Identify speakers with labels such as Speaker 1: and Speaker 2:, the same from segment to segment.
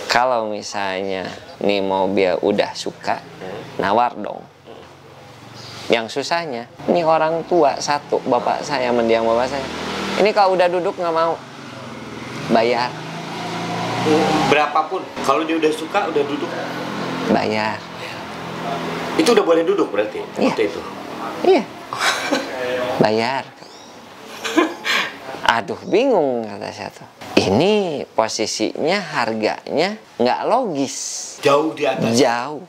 Speaker 1: Kalau misalnya nih mobil udah suka, nawar dong. Yang susahnya, nih orang tua satu, bapak saya, mendiang bapak saya. Ini kalau udah duduk nggak mau, bayar.
Speaker 2: Berapapun, kalau dia udah suka, udah duduk,
Speaker 1: bayar.
Speaker 2: Itu udah boleh duduk berarti?
Speaker 1: Iya.
Speaker 2: Waktu itu?
Speaker 1: Iya. Bayar. Aduh, bingung kata saya tuh. Ini posisinya, harganya nggak logis.
Speaker 2: Jauh di atas?
Speaker 1: Jauh.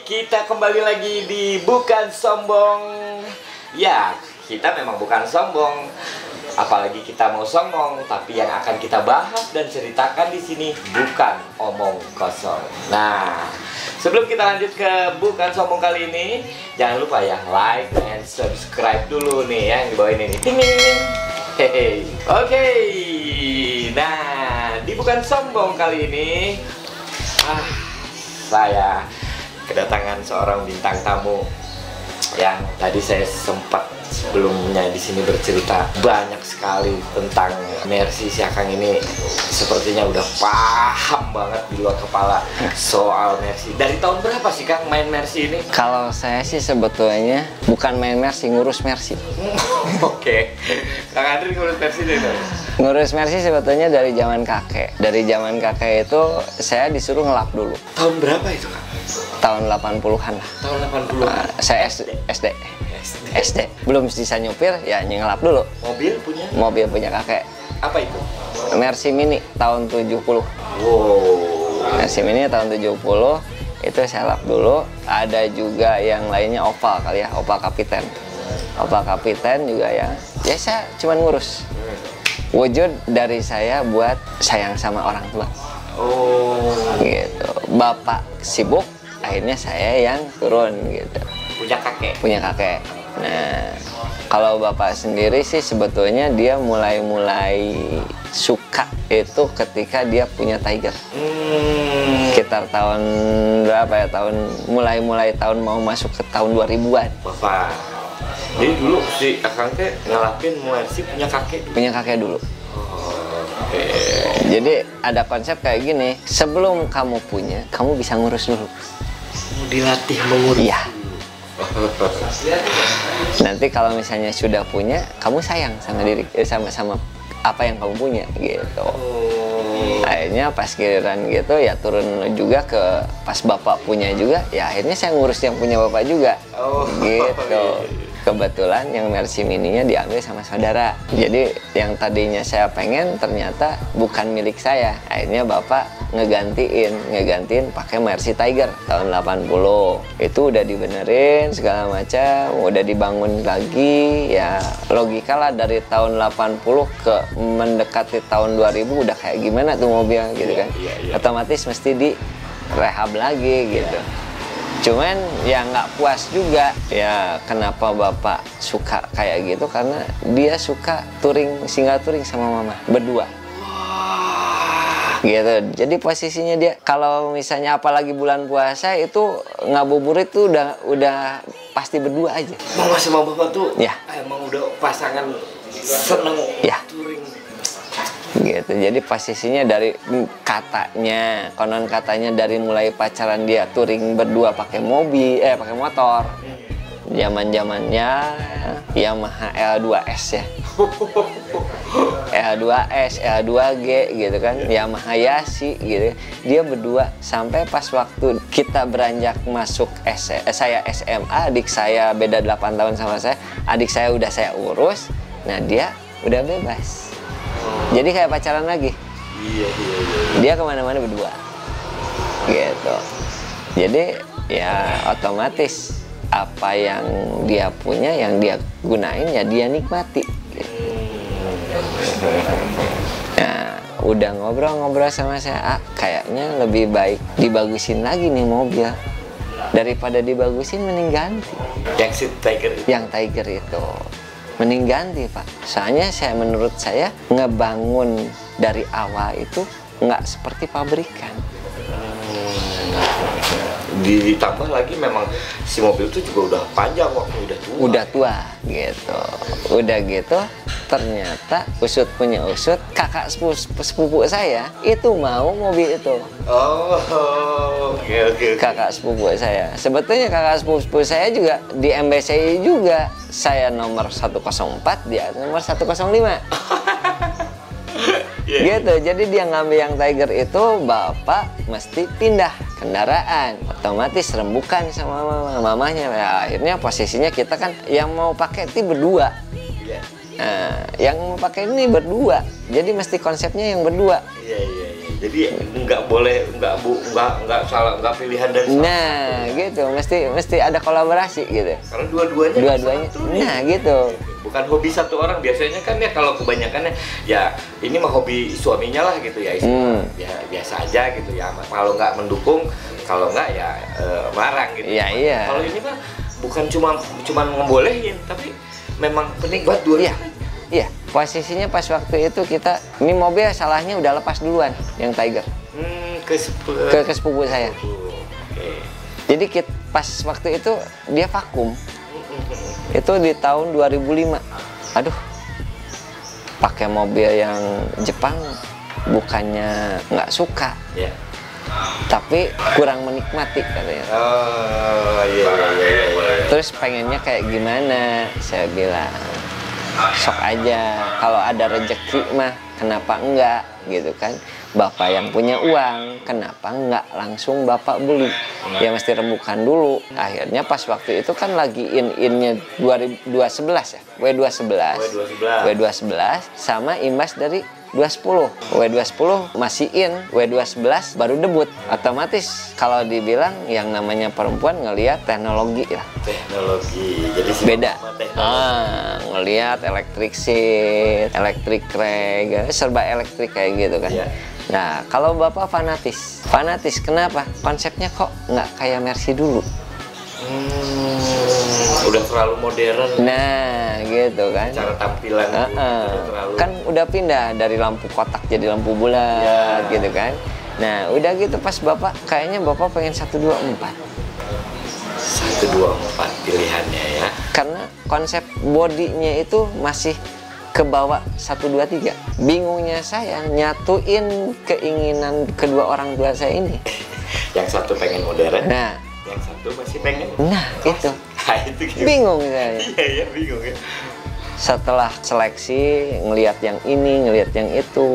Speaker 2: Kita kembali lagi di Bukan Sombong. Ya, kita memang bukan sombong. Apalagi kita mau sombong, tapi yang akan kita bahas dan ceritakan di sini bukan omong kosong. Nah, sebelum kita lanjut ke Bukan Sombong kali ini, jangan lupa ya like and subscribe dulu nih yang di bawah ini nih. Ting ting ting. Hehe. Oke. Nah, di Bukan Sombong kali ini saya kedatangan seorang bintang tamu yang tadi saya sempat sebelumnya di sini bercerita banyak sekali tentang Mercy. Si Akang ini sepertinya udah paham banget di luar kepala soal Mercy. Dari tahun berapa sih Kang main Mercy ini?
Speaker 1: Kalau saya sih sebetulnya bukan main Mercy, ngurus Mercy.
Speaker 2: Oke. Kang Andri ngurus Mercy deh.
Speaker 1: Ngurus Mercy sebetulnya dari zaman kakek. Dari zaman kakek itu saya disuruh ngelap dulu.
Speaker 2: Tahun berapa itu Kang?
Speaker 1: Tahun 80-an lah.
Speaker 2: Tahun 80-an.
Speaker 1: Saya SD. Belum bisa nyupir, ya ngelap dulu.
Speaker 2: Mobil punya?
Speaker 1: Mobil punya kakek.
Speaker 2: Apa itu?
Speaker 1: Mercy Mini tahun 70.
Speaker 2: Wow.
Speaker 1: Mercy Mini tahun 70 itu saya lap dulu. Ada juga yang lainnya Opal kali ya, Opal Kapiten. Opal Kapiten juga ya. Ya saya cuma ngurus. Wujud dari saya buat sayang sama orang tua.
Speaker 2: Oh.
Speaker 1: Gitu. Bapak sibuk, akhirnya saya yang turun gitu.
Speaker 2: Punya kakek? Punya kakek.
Speaker 1: Nah, kalau bapak sendiri sih sebetulnya dia mulai suka itu ketika dia punya Tiger. Sekitar tahun berapa ya? Mulai tahun mau masuk ke tahun 2000-an.
Speaker 2: Bapak. Jadi dulu si Akang teh ngelapin Mercy punya kakek? Punya kakek dulu.
Speaker 1: Jadi ada konsep kayak gini, sebelum kamu punya, kamu bisa ngurus dulu.
Speaker 2: Dilatih mengurus.
Speaker 1: Iya. Nanti kalau misalnya sudah punya, kamu sayang sama apa yang kamu punya gitu. Akhirnya pas giliran gitu ya turun juga ke pas bapak punya juga, ya akhirnya saya ngurus yang punya bapak juga. Gitu. Kebetulan yang Mercy Mininya diambil sama saudara. Jadi yang tadinya saya pengen ternyata bukan milik saya. Akhirnya bapak ngegantiin pakai Mercy Tiger tahun 80. Itu udah dibenerin segala macam, udah dibangun lagi. Ya logika lah dari tahun 80 ke mendekati tahun 2000 udah kayak gimana tuh mobil gitu kan. Otomatis mesti direhab lagi gitu. Cuman ya nggak puas juga ya, kenapa bapak suka kayak gitu, karena dia suka single touring sama mama berdua. Gitu. Jadi posisinya dia kalau misalnya apalagi bulan puasa itu ngabuburit tuh udah pasti berdua aja.
Speaker 2: Mama sama bapak tuh
Speaker 1: ya
Speaker 2: emang udah pasangan seneng
Speaker 1: ya
Speaker 2: touring.
Speaker 1: Gitu. Jadi posisinya dari konon katanya dari mulai pacaran dia touring berdua pakai motor. Zaman-zamannya Yamaha L2S ya. L2S, L2G gitu kan, Yamaha Yashi gitu. Dia berdua sampai pas waktu kita beranjak masuk saya SMA, adik saya beda 8 tahun sama saya. Adik saya udah saya urus. Nah, dia udah bebas. Jadi kayak pacaran lagi.
Speaker 2: Iya.
Speaker 1: Dia kemana-mana berdua. Gitu. Jadi ya otomatis apa yang dia punya, yang dia gunain ya dia nikmati. udah ngobrol-ngobrol sama saya, kayaknya lebih baik dibagusin lagi nih mobil. Daripada dibagusin mending ganti.
Speaker 2: Yang si Tiger itu?
Speaker 1: Yang Tiger itu mending ganti, Pak. Soalnya menurut saya ngebangun dari awal itu nggak seperti pabrikan.
Speaker 2: Ditambah lagi memang si mobil itu juga udah panjang waktu, udah tua
Speaker 1: gitu. Udah gitu ternyata usut punya usut, kakak sepupu saya itu mau mobil itu.
Speaker 2: Oke.
Speaker 1: Kakak sepupu saya, sebetulnya kakak sepupu saya juga di MBCI juga, saya nomor 104, dia nomor 105. Gitu, jadi dia ngambil yang Tiger itu, bapak mesti pindah kendaraan, otomatis rembukan sama mamanya. Ya, akhirnya posisinya kita kan yang mau pakai itu berdua. Nah, yang mau pakai ini berdua, jadi mesti konsepnya yang berdua.
Speaker 2: Iya. Jadi nggak boleh, nggak salah, nggak pilihan dari satu.
Speaker 1: Nah, gitu, mesti ada kolaborasi gitu.
Speaker 2: Karena dua-duanya.
Speaker 1: Nah, gitu.
Speaker 2: Bukan hobi satu orang, biasanya kan ya kalau kebanyakannya ya ini mah hobi suaminya lah gitu ya, ya biasa aja gitu ya. Kalau nggak mendukung, kalau nggak ya marang gitu.
Speaker 1: Iya.
Speaker 2: Kalau ini mah bukan cuma ngebolehin, tapi memang penikmat dua.
Speaker 1: Iya, posisinya pas waktu itu kita, ini mobil salahnya udah lepas duluan yang Tiger. Ke sepupu saya.
Speaker 2: Okay.
Speaker 1: Jadi pas waktu itu dia vakum. Itu di tahun 2005. Aduh, pakai mobil yang Jepang bukannya nggak suka, tapi kurang menikmati katanya.
Speaker 2: Iya.
Speaker 1: Terus pengennya kayak gimana? Saya bilang, sok aja, kalau ada rezeki mah kenapa enggak gitu kan. Bapak yang punya uang, kenapa enggak langsung bapak beli? Ya mesti rembukan dulu. Akhirnya pas waktu itu kan lagi in-innya 211 ya, W211 sama imbas dari 210. W210 masih in, W211 baru debut. Otomatis kalau dibilang yang namanya perempuan ngelihat teknologi lah.
Speaker 2: Teknologi. Jadi
Speaker 1: beda. Ngelihat elektrik seat, elektrik reg, serba elektrik kayak gitu kan. Nah, kalau bapak fanatis kenapa? Konsepnya kok nggak kayak Mercy dulu.
Speaker 2: Udah terlalu modern.
Speaker 1: Nah, gitu kan.
Speaker 2: Cara tampilan terlalu...
Speaker 1: Kan udah pindah dari lampu kotak jadi lampu bulat gitu kan. Nah, udah gitu pas bapak, kayaknya bapak pengen 124.
Speaker 2: 124 pilihannya ya.
Speaker 1: Karena konsep bodinya itu masih ke bawah 123. Bingungnya saya nyatuin keinginan kedua orang tua saya ini.
Speaker 2: Yang satu pengen modern.
Speaker 1: Nah,
Speaker 2: yang satu masih pengen.
Speaker 1: Nah, itu.
Speaker 2: Nah, itu gitu.
Speaker 1: Bingung saya.
Speaker 2: Iya, bingung ya.
Speaker 1: Setelah seleksi, ngelihat yang ini, ngelihat yang itu,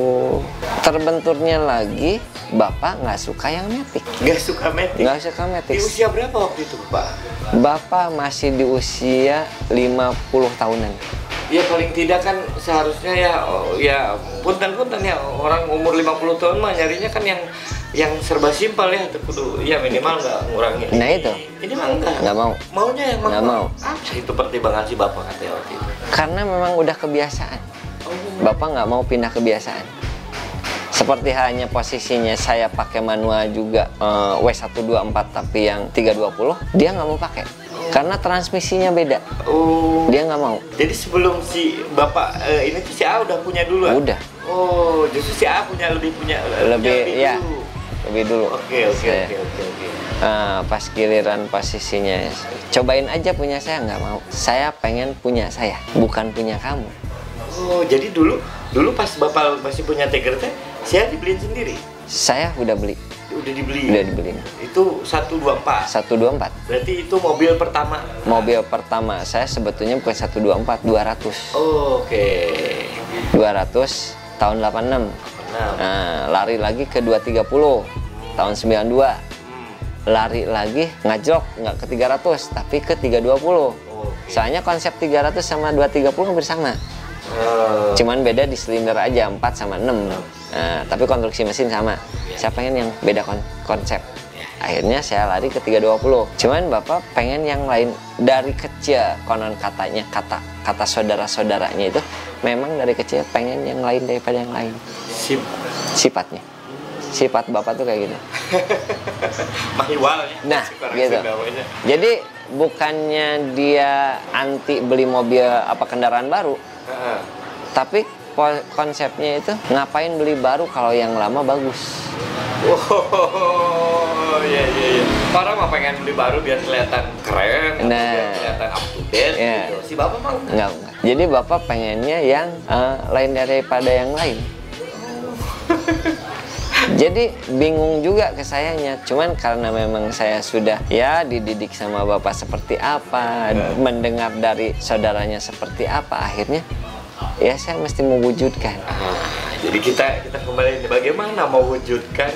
Speaker 1: terbenturnya lagi, bapak nggak suka yang Matic.
Speaker 2: Nggak suka Matic? Di usia berapa waktu itu, Pak?
Speaker 1: Bapak masih di usia 50 tahunan.
Speaker 2: Ya paling tidak kan seharusnya ya punten-punten ya, orang umur 50 tahun mah nyarinya kan yang serba simpel ya, kudu ya minimal nggak ngurangin.
Speaker 1: Nah itu.
Speaker 2: Ini mah nggak
Speaker 1: mau.
Speaker 2: Maunya yang
Speaker 1: nggak mau.
Speaker 2: Apa itu pertimbangan si bapak katanya waktu itu?
Speaker 1: Karena memang udah kebiasaan. Bapak nggak mau pindah kebiasaan. Seperti halnya posisinya saya pakai manual juga W124 tapi yang 320, dia nggak mau pakai. Karena transmisinya beda. Dia nggak mau.
Speaker 2: Jadi sebelum si bapak ini tuh si A udah punya dulu?
Speaker 1: Udah.
Speaker 2: Justru si A lebih dulu. Oke.
Speaker 1: Pas giliran posisinya, cobain aja punya saya, nggak mau. Saya pengen punya saya, bukan punya kamu.
Speaker 2: Jadi dulu pas bapak masih punya Tiger teh, saya dibeliin sendiri? Saya
Speaker 1: udah beli.
Speaker 2: Udah dibeli?
Speaker 1: Udah dibeli.
Speaker 2: Itu 124?
Speaker 1: 124.
Speaker 2: Berarti itu mobil pertama?
Speaker 1: Mobil pertama saya sebetulnya bukan 124, 200.
Speaker 2: Oke.
Speaker 1: 200 tahun 86. Nah, lari lagi ke 230 tahun 92. Lari lagi ngajok nggak ke 300 tapi ke 320. Soalnya konsep 300 sama 230 hampir sama. Cuman beda di silinder aja, 4 sama 6. Nah, tapi konstruksi mesin sama. Saya pengen yang beda konsep. Akhirnya saya lari ke 320. Cuman bapak pengen yang lain. Dari kecil konon katanya, kata saudara-saudaranya itu memang dari kecil pengen yang lain daripada yang lain. sifatnya. Sifat bapak tuh kayak gitu.
Speaker 2: Mahiwalnya.
Speaker 1: Nah, gitu. Jadi bukannya dia anti beli mobil apa kendaraan baru, tapi konsepnya itu ngapain beli baru kalau yang lama bagus.
Speaker 2: Oh, iya. Orang mah pengen beli baru biar kelihatan keren, biar kelihatan up to date gitu. Si bapak mau?
Speaker 1: Enggak. Jadi bapak pengennya yang lain daripada yang lain. Jadi bingung juga ke sayanya. Cuman karena memang saya sudah ya dididik sama bapak seperti apa, mendengar dari saudaranya seperti apa, akhirnya ya saya mesti mewujudkan.
Speaker 2: Jadi kita kembali bagaimana mewujudkan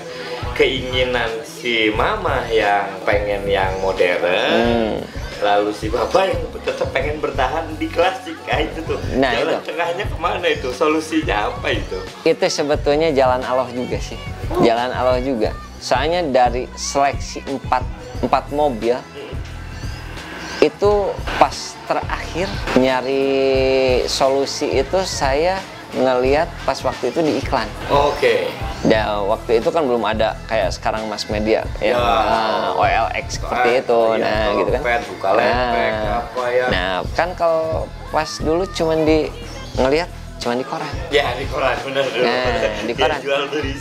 Speaker 2: keinginan si mama yang pengen yang modern, lalu si bapak yang tetap pengen bertahan di klasik. Itu tuh.
Speaker 1: Nah,
Speaker 2: jalan
Speaker 1: itu
Speaker 2: tengahnya kemana itu? Solusinya apa itu?
Speaker 1: Itu sebetulnya jalan Allah juga sih. Jalan Allah juga. Soalnya dari seleksi 4 mobil itu pas terakhir nyari solusi itu saya ngelihat pas waktu itu di iklan.
Speaker 2: Oke.
Speaker 1: Dan waktu itu kan belum ada kayak sekarang mass media yang OLX seperti itu. Nah, gitu kan. Nah, kan kalau pas dulu cuman ngelihat cuman di koran.
Speaker 2: Ya, di koran benar.
Speaker 1: Nah, di koran.
Speaker 2: Jual beli.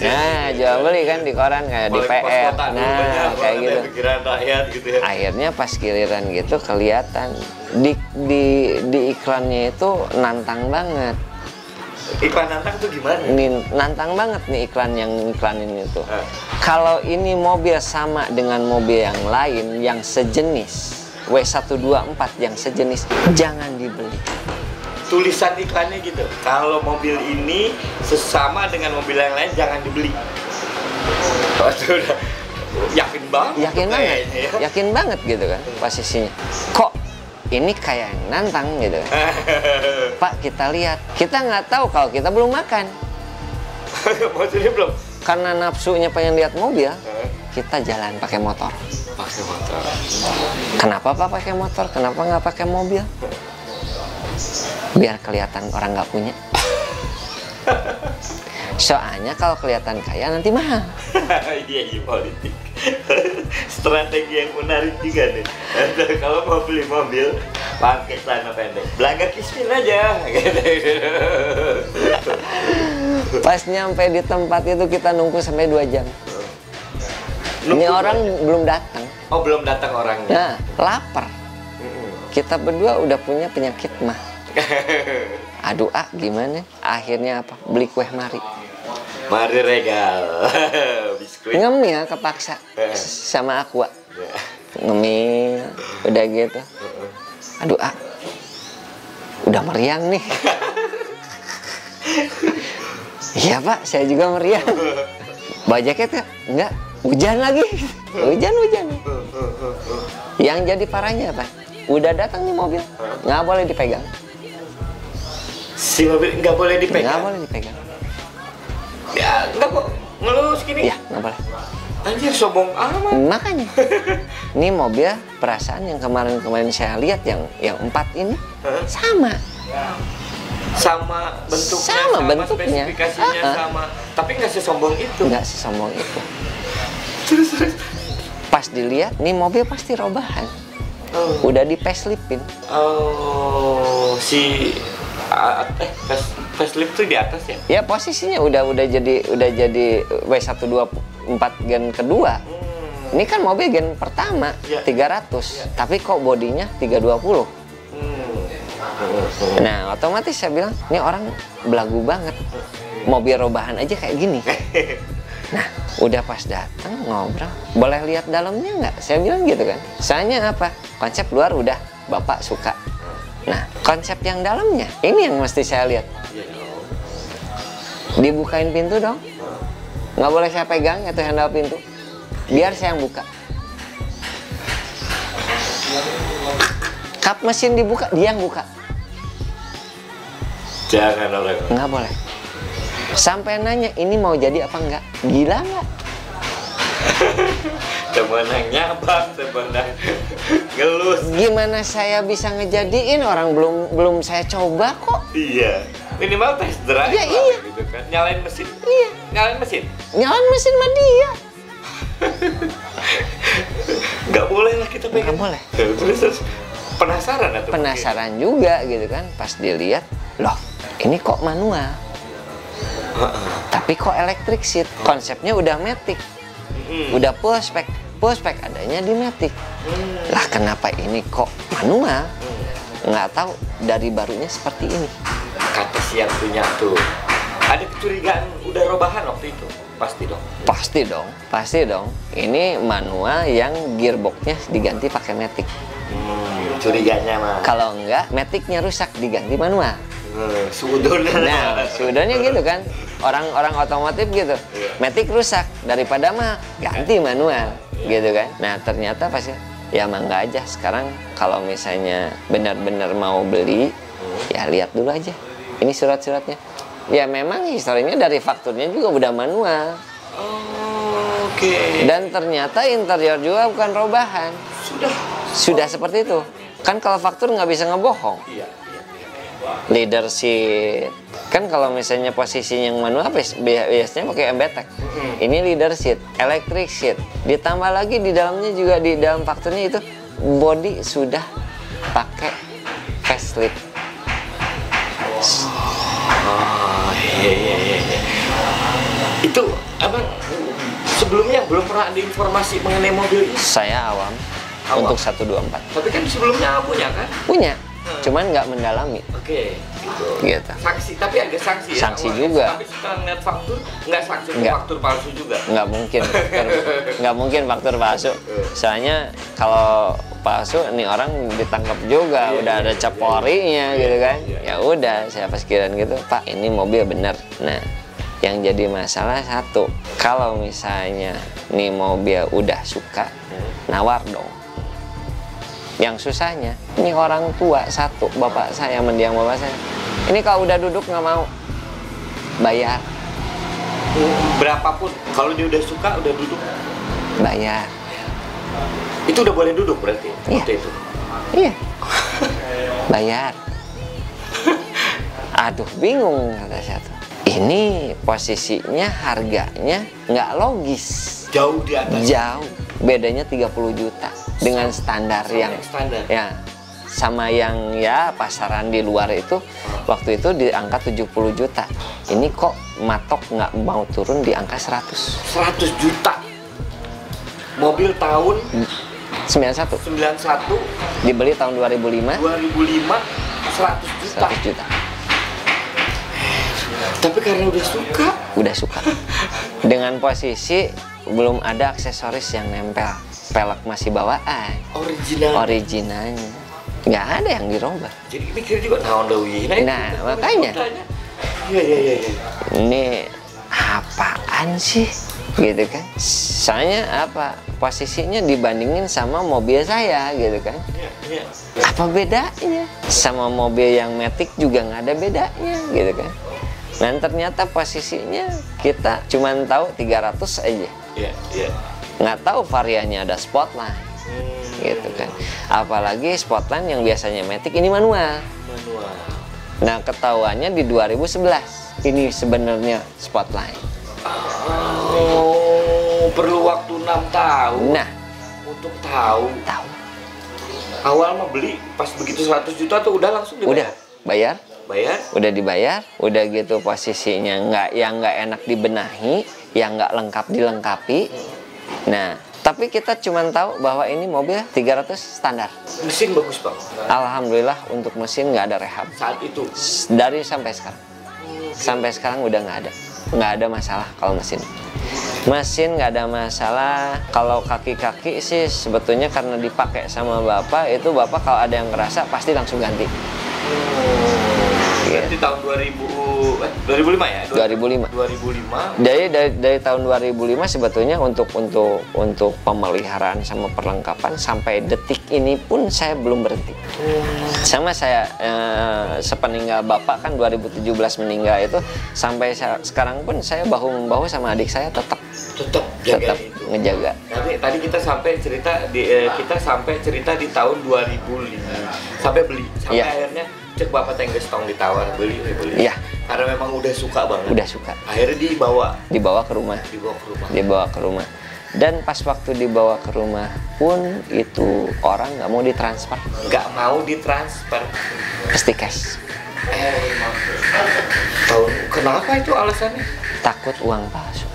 Speaker 1: Jual beli kan di koran kayak di PR. Nah, kayak gitu.
Speaker 2: Pikiran rakyat gitu ya.
Speaker 1: Akhirnya pas giliran gitu kelihatan di iklannya itu nantang banget.
Speaker 2: Iklan nantang tuh gimana?
Speaker 1: Nantang banget nih iklan yang iklanin itu. Kalau ini mobil sama dengan mobil yang lain yang sejenis, W124 yang sejenis, jangan dibeli.
Speaker 2: Tulisan iklannya gitu. Kalau mobil ini sesama dengan mobil yang lain jangan dibeli. Oh, sudah yakin banget.
Speaker 1: Yakin banget gitu kan posisinya. Kok ini kayak nantang gitu. Pak, kita lihat. Kita nggak tahu kalau kita belum makan.
Speaker 2: Maksudnya belum?
Speaker 1: Karena nafsunya pengen lihat mobil, kita jalan pakai motor.
Speaker 2: Pakai motor.
Speaker 1: Kenapa Pak pakai motor? Kenapa nggak pakai mobil? Biar kelihatan orang nggak punya. Soalnya kalau kelihatan kaya nanti mahal.
Speaker 2: Iya, politik. Strategi yang menarik juga nih. Kalau mau beli mobil pakai celana pendek, belanja kismin aja.
Speaker 1: Pas nyampe di tempat itu kita nunggu sampai 2 jam. Ini orang belum datang.
Speaker 2: Oh, belum datang orangnya.
Speaker 1: Nah, lapar. Kita berdua udah punya penyakit mah. Aduh, gimana? Akhirnya apa? Beli kue mari.
Speaker 2: Mari regal. Biskuit.
Speaker 1: Ngemil kepaksa sama Aqua. Ngemil, udah gitu. Aduh, udah meriang nih. Iya Pak, saya juga meriang. Bawa jaket ya? Enggak, hujan lagi. Hujan. Yang jadi parahnya apa? Udah datang nih mobil, nggak boleh dipegang.
Speaker 2: Si mobil nggak boleh dipegang?
Speaker 1: Nggak boleh dipegang.
Speaker 2: Ya, nggak kok. Ngelus gini?
Speaker 1: Ya, nggak boleh.
Speaker 2: Anjir, sombong amat.
Speaker 1: Makanya, ini mobil perasaan yang kemarin saya lihat yang 4 ini sama.
Speaker 2: Sama bentuknya,
Speaker 1: sama bentuknya,
Speaker 2: spesifikasinya sama. Tapi nggak sesombong itu.
Speaker 1: Nggak sesombong itu.
Speaker 2: Terus.
Speaker 1: Pas dilihat, nih mobil pasti robahan. Udah di faceliftin.
Speaker 2: Oh, facelift tuh di atas ya?
Speaker 1: Ya posisinya udah jadi W124 gen kedua. Ini kan mobil gen pertama 300, tapi kok bodinya 320. Nah, otomatis saya bilang, ini orang belagu banget. Mobil robahan aja kayak gini. Nah, udah pas datang ngobrol, boleh lihat dalamnya nggak? Saya bilang gitu kan. Soalnya apa? Konsep luar udah Bapak suka. Nah, konsep yang dalamnya, ini yang mesti saya lihat. Dibukain pintu dong. Nggak boleh saya pegang itu handle pintu. Biar saya yang buka. Kap mesin dibuka, dia yang buka.
Speaker 2: Jangan orang.
Speaker 1: Nggak boleh. Sampai nanya, ini mau jadi apa enggak? Gila nggak?
Speaker 2: Temenang nyabang, temenang ngelus.
Speaker 1: Gimana saya bisa ngejadiin, orang belum saya coba kok.
Speaker 2: Iya, Minimal test drive
Speaker 1: Ya,
Speaker 2: lah,
Speaker 1: iya.
Speaker 2: gitu kan. Nyalain mesin.
Speaker 1: Iya.
Speaker 2: Nyalain mesin.
Speaker 1: Nyalain mesin sama dia.
Speaker 2: Nggak boleh lah kita pengen.
Speaker 1: Nggak boleh.
Speaker 2: Terus penasaran atau
Speaker 1: Penasaran juga gitu kan, pas dilihat, loh ini kok manual, tapi kok elektrik seat. Konsepnya udah matic, udah full spec adanya di matic. Lah kenapa ini kok manual? Nggak tahu, dari barunya seperti ini.
Speaker 2: Kata si yang punya tuh, ada kecurigaan udah robahan waktu itu? Pasti dong.
Speaker 1: Pasti dong. Ini manual yang gearboxnya diganti pakai matic.
Speaker 2: Curiganya mah.
Speaker 1: Kalau enggak, maticnya rusak diganti manual.
Speaker 2: Sudon.
Speaker 1: Nah, sudahnya gitu kan. Orang-orang otomotif gitu. Matic rusak, daripada mah ganti manual gitu kan. Nah, ternyata pasti ya mangga aja. Sekarang kalau misalnya benar-benar mau beli, ya lihat dulu aja. Ini surat-suratnya. Ya memang historinya dari fakturnya juga udah manual.
Speaker 2: Oke.
Speaker 1: Dan ternyata interior juga bukan robahan. Sudah seperti itu. Kan kalau faktur nggak bisa ngebohong.
Speaker 2: Iya.
Speaker 1: Leader seat. Kan kalau misalnya posisinya yang manual biasanya pakai MBTEC. Ini leader seat, electric seat. Ditambah lagi di dalamnya juga, di dalam fakturnya itu body sudah pakai facelift.
Speaker 2: Iya. Itu abang sebelumnya belum pernah ada informasi mengenai mobil ini.
Speaker 1: Saya awam untuk 124.
Speaker 2: Tapi kan sebelumnya punya kan?
Speaker 1: Punya, cuman nggak mendalami.
Speaker 2: Oke.
Speaker 1: Gitu.
Speaker 2: Sanksi, tapi ada sanksi ya?
Speaker 1: Sanksi juga.
Speaker 2: Tapi setelah ngeliat faktur, nggak sanksi
Speaker 1: Nggak.
Speaker 2: faktur palsu juga?
Speaker 1: Nggak mungkin, nggak mungkin faktur palsu. Soalnya kalau palsu, nih orang ditangkap juga, udah ada cap porinya gitu kan. Ya udah, saya pas kiraan gitu, Pak, ini mobil bener. Nah, yang jadi masalah satu, kalau misalnya nih mobil udah suka, nawar dong. Yang susahnya, ini orang tua satu, bapak saya, mendiang bapak saya. Ini kalau udah duduk nggak mau bayar.
Speaker 2: Berapapun, kalau dia udah suka, udah duduk,
Speaker 1: Bayar.
Speaker 2: itu udah boleh duduk berarti?
Speaker 1: Iya.
Speaker 2: Waktu itu?
Speaker 1: Iya. Bayar. Aduh, bingung kata saya tuh. Ini posisinya harganya nggak logis.
Speaker 2: Jauh di atas?
Speaker 1: Jauh. Bedanya 30 juta dengan standar yang
Speaker 2: standar.
Speaker 1: ya sama yang ya pasaran di luar itu waktu itu di angka 70 juta. Ini kok matok nggak mau turun di angka 100.
Speaker 2: 100 juta. Mobil tahun
Speaker 1: 91.
Speaker 2: 91,
Speaker 1: Dibeli tahun 2005.
Speaker 2: 2005, 100 juta.
Speaker 1: 100 juta.
Speaker 2: Tapi karena udah suka.
Speaker 1: Udah suka. Dengan posisi belum ada aksesoris yang nempel. Pelek masih bawaan. Originalnya. Nggak ada yang dirubah.
Speaker 2: Jadi mikir juga, nah Dewi.
Speaker 1: Nah, makanya.
Speaker 2: Iya.
Speaker 1: Ini apaan sih? Gitu kan. Soalnya apa? Posisinya dibandingin sama mobil saya gitu kan.
Speaker 2: Iya.
Speaker 1: Apa bedanya? Sama mobil yang Matic juga nggak ada bedanya gitu kan. Dan ternyata posisinya kita cuman tahu 300 aja.
Speaker 2: Iya.
Speaker 1: Nggak tahu variannya ada Spotlight. Gitu kan. Apalagi Spotlight yang biasanya Matic ini manual. Nah, ketahuannya di 2011. Ini sebenarnya Spotlight.
Speaker 2: Oh, perlu waktu 6 tahun.
Speaker 1: Nah,
Speaker 2: untuk tahu. Awal mah beli pas begitu 100 juta tuh udah langsung dibayar.
Speaker 1: Udah bayar.
Speaker 2: Udah
Speaker 1: dibayar, udah gitu posisinya nggak enak dibenahi, yang nggak lengkap dilengkapi. Nah, tapi kita cuma tahu bahwa ini mobil 300 standar.
Speaker 2: Mesin bagus Bang.
Speaker 1: Alhamdulillah untuk mesin nggak ada rehab.
Speaker 2: Saat itu.
Speaker 1: Dari sampai sekarang. Sampai sekarang udah nggak ada masalah kalau mesin. Mesin nggak ada masalah. Kalau kaki-kaki sih sebetulnya karena dipakai sama bapak, itu bapak kalau ada yang ngerasa pasti langsung ganti.
Speaker 2: Berarti tahun 2005 ya?
Speaker 1: 2005. Dari tahun 2005 sebetulnya untuk pemeliharaan sama perlengkapan sampai detik ini pun saya belum berhenti. Sama saya sepeninggal bapak kan 2017 meninggal itu, sampai sekarang pun saya bahu membahu sama adik saya tetap ngejaga.
Speaker 2: Tadi kita sampai cerita di tahun 2005 sampai beli, sampai akhirnya cek bapak tengges tong ditawar beli.
Speaker 1: Iya.
Speaker 2: Karena memang udah suka banget.
Speaker 1: Udah suka.
Speaker 2: Akhirnya
Speaker 1: Dibawa ke rumah. Dibawa ke rumah. Dan pas waktu dibawa ke rumah pun itu orang nggak mau ditransfer.
Speaker 2: Nggak mau ditransfer.
Speaker 1: Pasti cash.
Speaker 2: Tahu kenapa itu alasannya?
Speaker 1: Takut uang palsu.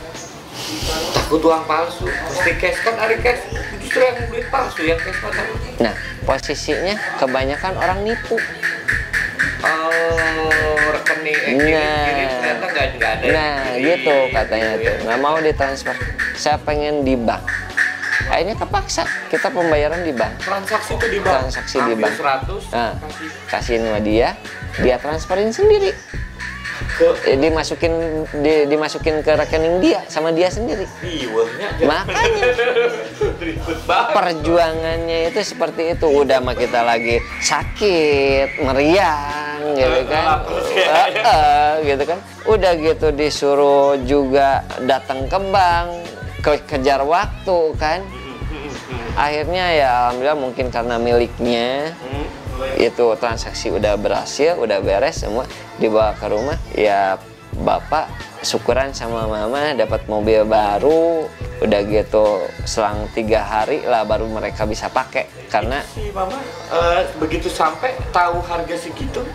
Speaker 2: Takut uang palsu. Pasti cash kan, hari cash justru yang duit palsu, yang cash mana?
Speaker 1: Nah, posisinya kebanyakan orang nipu.
Speaker 2: Oh, rekening kirim ternyata nggak ada.
Speaker 1: Nah, gitu katanya tuh. Nggak mau ditransfer. Saya pengen di bank. Akhirnya kepaksa kita pembayaran di bank.
Speaker 2: Transaksi itu di bank.
Speaker 1: Transaksi di bank.
Speaker 2: 100.
Speaker 1: Nah, kasihin sama dia transferin sendiri. Dimasukin ke rekening dia sama dia sendiri. Makanya perjuangannya itu seperti itu. Udah mah kita lagi sakit, meriang gitu kan. Gitu kan. Udah gitu disuruh juga datang ke bank, kejar waktu kan. Akhirnya ya alhamdulillah mungkin karena miliknya itu transaksi udah berhasil, udah beres semua, dibawa ke rumah. Ya bapak syukuran sama mama dapat mobil baru. Udah gitu selang 3 hari lah baru mereka bisa pakai. Karena
Speaker 2: si mama begitu sampai tahu harga segitu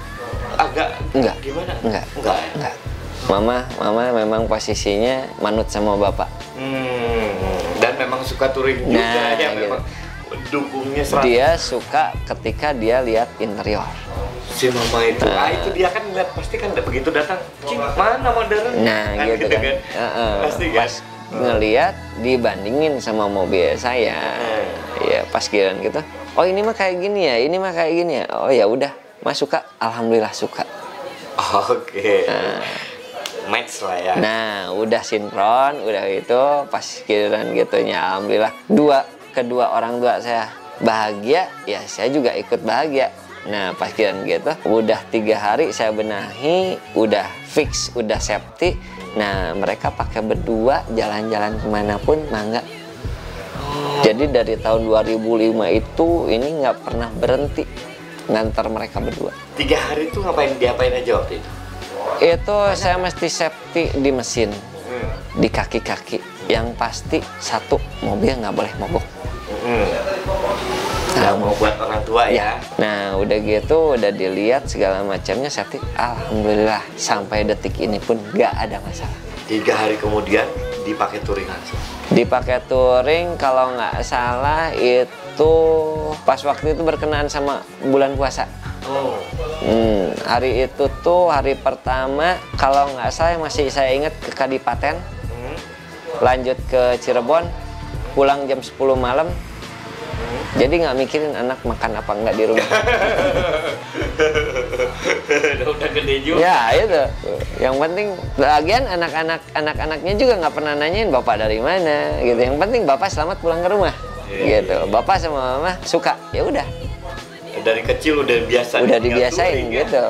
Speaker 2: agak gimana? Enggak.
Speaker 1: Mama memang posisinya manut sama bapak.
Speaker 2: Dan memang suka touring juga ya, gitu. Memang dukungnya 100.
Speaker 1: Dia suka ketika dia lihat interior.
Speaker 2: Si mama itu, itu dia kan ngeliat, pasti kan begitu datang, cing mana modern?
Speaker 1: Nah kan gitu kan.
Speaker 2: Pasti kan.
Speaker 1: Pas ngeliat dibandingin sama mobil saya, ya pas giliran gitu. Oh ini mah kayak gini ya, ini mah kayak gini ya. Oh ya udah, mas suka, alhamdulillah suka.
Speaker 2: Oke. Match lah ya.
Speaker 1: Nah udah sinkron, udah gitu pas giliran gitunya alhamdulillah kedua orang tua saya bahagia, ya saya juga ikut bahagia. Nah pas giliran gitu udah 3 hari saya benahi, udah fix, udah safety. Nah mereka pakai berdua jalan-jalan kemanapun mangga. Jadi dari tahun 2005 itu ini nggak pernah berhenti ngantar mereka berdua.
Speaker 2: 3 hari itu diapain aja waktu itu?
Speaker 1: Itu saya mesti safety di mesin, di kaki-kaki. Yang pasti satu, mobil nggak boleh mogok.
Speaker 2: Nggak mau buat orang tua ya.
Speaker 1: Nah udah gitu udah dilihat segala macamnya safety. Alhamdulillah sampai detik ini pun nggak ada masalah.
Speaker 2: 3 hari kemudian dipakai touring langsung.
Speaker 1: Dipakai touring kalau nggak salah itu pas waktu itu berkenaan sama bulan puasa. Hari itu tuh hari pertama kalau nggak salah masih saya ingat ke Kadipaten, lanjut ke Cirebon, pulang jam 10 malam. Jadi nggak mikirin anak makan apa nggak di rumah.
Speaker 2: Udah gede juga.
Speaker 1: Ya itu. Yang penting bagian anak-anaknya juga nggak pernah nanyain bapak dari mana gitu. Yang penting bapak selamat pulang ke rumah. Gitu. Bapak sama mama suka. Ya udah.
Speaker 2: Dari kecil udah biasa.
Speaker 1: Udah dibiasain gitu.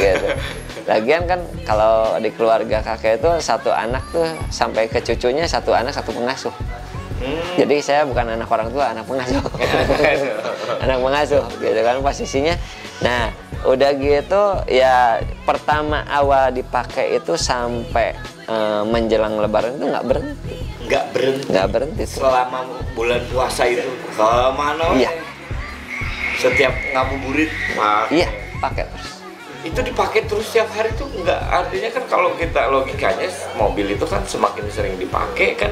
Speaker 1: Gitu. Lagian kan kalau di keluarga kakek itu satu anak tuh sampai ke cucunya satu anak satu pengasuh. Jadi saya bukan anak orang tua, anak pengasuh. Anak pengasuh gitu kan posisinya. Nah udah gitu ya pertama awal dipakai itu sampai menjelang lebaran itu nggak berhenti. Nggak berhenti tuh.
Speaker 2: Selama bulan puasa itu kemana?
Speaker 1: Iya.
Speaker 2: Setiap ngabuburit
Speaker 1: iya pakai terus.
Speaker 2: Itu dipakai terus setiap hari tuh nggak, artinya kan kalau kita logikanya mobil itu kan semakin sering dipakai kan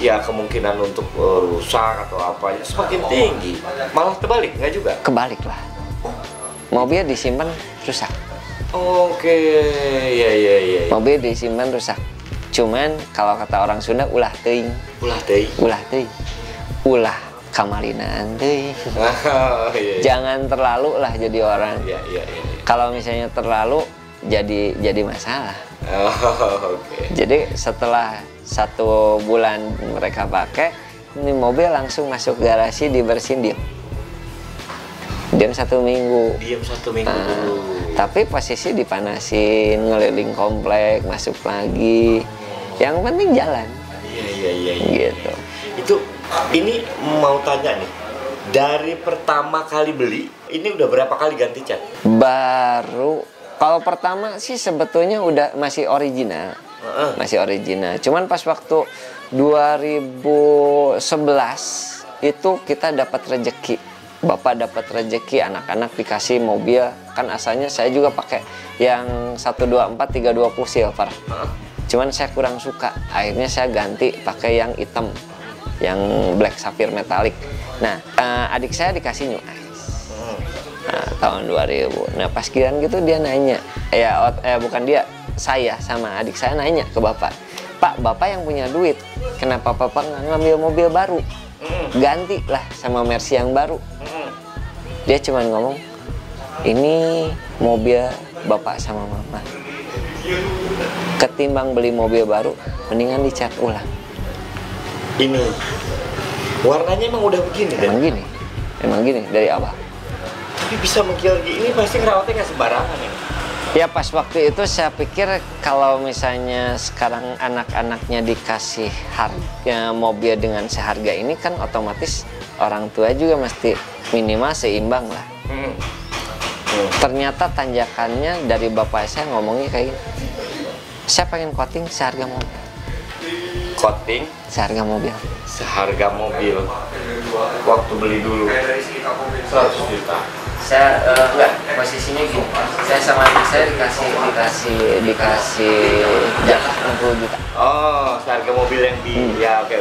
Speaker 2: ya kemungkinan untuk rusak atau apa semakin tinggi. Malah terbalik nggak juga?
Speaker 1: Kebalik lah. Mobil disimpan rusak.
Speaker 2: Oke, ya.
Speaker 1: Mobil disimpan rusak. Cuman kalau kata orang Sunda ulah teuing. Ulah kamalinaan teuing. Jangan terlalu lah jadi orang.
Speaker 2: Iya.
Speaker 1: Kalau misalnya terlalu jadi masalah.
Speaker 2: Oke.
Speaker 1: Jadi setelah 1 bulan mereka pakai, ini mobil langsung masuk garasi dibersihin diam 1 minggu.
Speaker 2: Diam 1 minggu dulu.
Speaker 1: Tapi posisi dipanasin, ngeliling komplek, masuk lagi. Yang penting jalan.
Speaker 2: Iya.
Speaker 1: Gitu.
Speaker 2: Ini mau tanya nih. Dari pertama kali beli, ini udah berapa kali ganti cat?
Speaker 1: Baru Kalau pertama sih sebetulnya udah masih original. Masih original. Cuman pas waktu 2011 itu kita dapat rezeki. Bapak dapat rezeki, anak-anak dikasih mobil. Kan asalnya saya juga pakai yang 124 320 silver. Cuman saya kurang suka. Akhirnya saya ganti pakai yang hitam, yang black sapphire metallic. Nah, adik saya dikasih New Ice. Nah, tahun 2000. Nah, pas kiran gitu dia nanya. Bukan dia, saya sama adik saya nanya ke bapak. Pak, bapak yang punya duit, kenapa bapak nggak ngambil mobil baru? Gantilah sama Mercy yang baru. Dia cuma ngomong, ini mobil bapak sama mama. Ketimbang beli mobil baru, mendingan dicat ulang.
Speaker 2: Ini warnanya emang udah begini kan?
Speaker 1: Emang gini dari awal.
Speaker 2: Tapi bisa mengkilat ini pasti ngerawatnya nggak sembarangan ya?
Speaker 1: Ya pas waktu itu saya pikir kalau misalnya sekarang anak-anaknya dikasih harga mobil dengan seharga ini kan otomatis orang tua juga mesti minimal seimbang lah. Ternyata tanjakannya dari bapak saya ngomongnya kayak gini. Saya pengen coating seharga mobil.
Speaker 2: Coating?
Speaker 1: Seharga mobil.
Speaker 2: Seharga mobil. Waktu beli dulu 100 juta.
Speaker 1: Saya enggak, posisinya gini. Saya sama adik saya dikasih jatah 60 juta.
Speaker 2: Oh, seharga mobil yang di ya oke.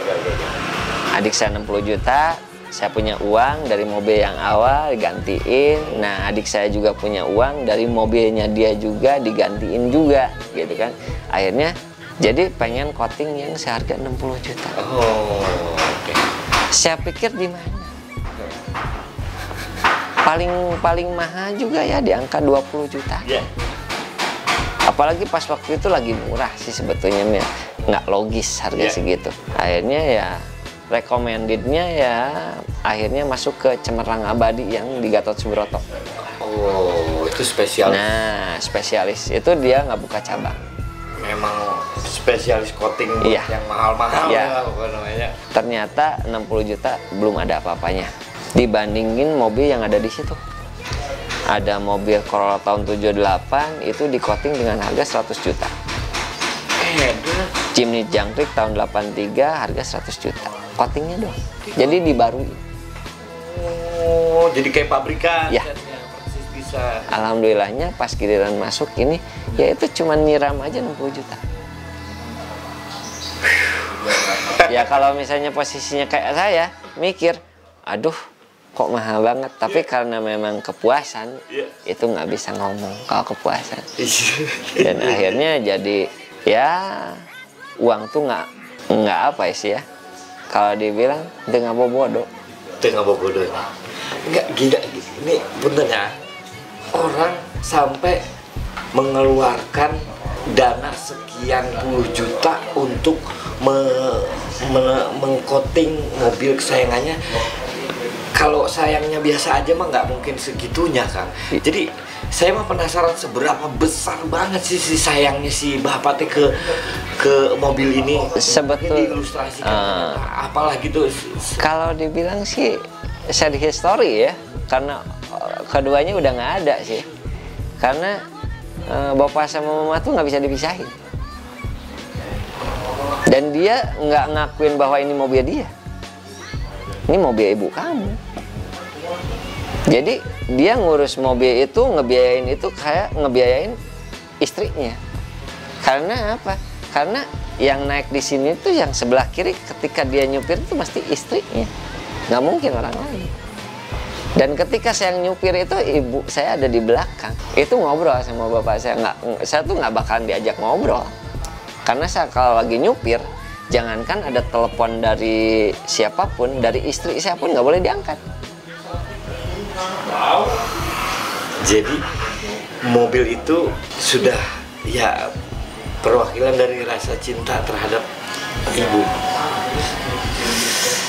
Speaker 1: Adik saya 60 juta, saya punya uang dari mobil yang awal digantiin. Nah, adik saya juga punya uang dari mobilnya dia juga digantiin juga, gitu kan. Akhirnya jadi pengen coating yang seharga 60 juta.
Speaker 2: Oh, oke.
Speaker 1: Saya pikir di mana? Paling mahal juga ya di angka 20 juta.
Speaker 2: Yeah.
Speaker 1: Apalagi pas waktu itu lagi murah sih sebetulnya, nggak logis harga segitu. Akhirnya ya recommendednya ya akhirnya masuk ke Cemerlang Abadi yang di Gatot Subroto.
Speaker 2: Oh, itu spesialis.
Speaker 1: Nah, spesialis itu dia nggak buka cabang.
Speaker 2: Memang spesialis coating yang mahal-mahal
Speaker 1: ya.
Speaker 2: Namanya.
Speaker 1: Ternyata 60 juta belum ada apa-apanya dibandingin mobil yang ada di situ. Ada mobil Corolla tahun 78 itu di coating dengan harga 100 juta. Jimny Jangkrik tahun 83 harga 100 juta. Coatingnya doang. Jadi dibarui.
Speaker 2: Oh, jadi kayak pabrikan.
Speaker 1: Ya.
Speaker 2: Persis bisa.
Speaker 1: Alhamdulillahnya pas giliran masuk ini ya itu cuma nyiram aja 60 juta. Ya kalau misalnya posisinya kayak saya mikir, aduh kok mahal banget, tapi karena memang kepuasan itu nggak bisa ngomong kalau kepuasan. Dan akhirnya jadi ya uang tuh nggak apa sih ya, kalau dibilang tengah bobodo
Speaker 2: nggak gila. Ini benernya orang sampai mengeluarkan dana sekian puluh juta untuk mengcoating mobil kesayangannya. Kalau sayangnya biasa aja mah nggak mungkin segitunya kan. Jadi saya mah penasaran seberapa besar banget sih si sayangnya si bapak teh ke mobil ini.
Speaker 1: Sebetulnya
Speaker 2: diilustrasikan apalah gitu.
Speaker 1: Kalau dibilang sih sad history ya, karena keduanya udah nggak ada sih. Karena bapak sama mama tuh nggak bisa dipisahin. Dan dia nggak ngakuin bahwa ini mobil dia. Ini mobil ibu kamu. Jadi dia ngurus mobil itu, ngebiayain itu kayak ngebiayain istrinya. Karena apa? Karena yang naik di sini tuh yang sebelah kiri ketika dia nyupir itu pasti istrinya. Nggak mungkin orang lain. Dan ketika saya nyupir itu ibu saya ada di belakang. Itu ngobrol sama bapak saya. Saya tuh nggak bakalan diajak ngobrol. Karena saya kalau lagi nyupir, jangankan ada telepon dari siapapun, dari istri saya pun nggak boleh diangkat.
Speaker 2: Wow. Jadi mobil itu sudah ya perwakilan dari rasa cinta terhadap ibu.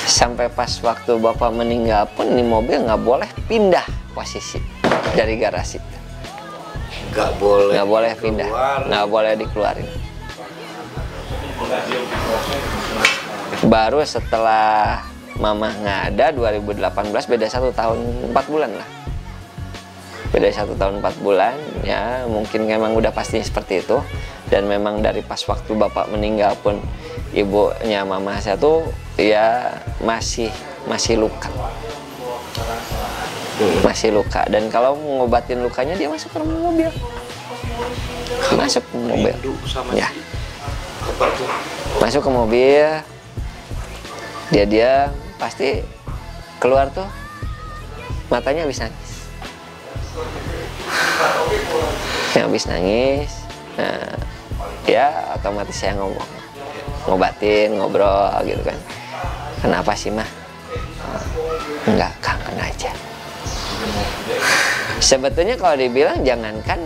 Speaker 1: Sampai pas waktu bapak meninggal pun ini mobil nggak boleh pindah posisi dari garasi.
Speaker 2: Nggak boleh
Speaker 1: pindah, nggak boleh dikeluarin. Baru setelah mama nggak ada 2018, beda 1 tahun 4 bulan lah. beda 1 tahun 4 bulan ya, mungkin memang udah pasti seperti itu. Dan memang dari pas waktu bapak meninggal pun ibunya mama saya tuh ya masih luka, masih luka. Dan kalau ngobatin lukanya dia masuk ke mobil, masuk ke mobil ya, masuk ke mobil, dia pasti keluar tuh matanya habis nangis. Yang habis nangis, nah ya otomatis saya ngobatin, ngobrol gitu kan. Kenapa sih mah? Enggak, kangen aja. Sebetulnya kalau dibilang jangankan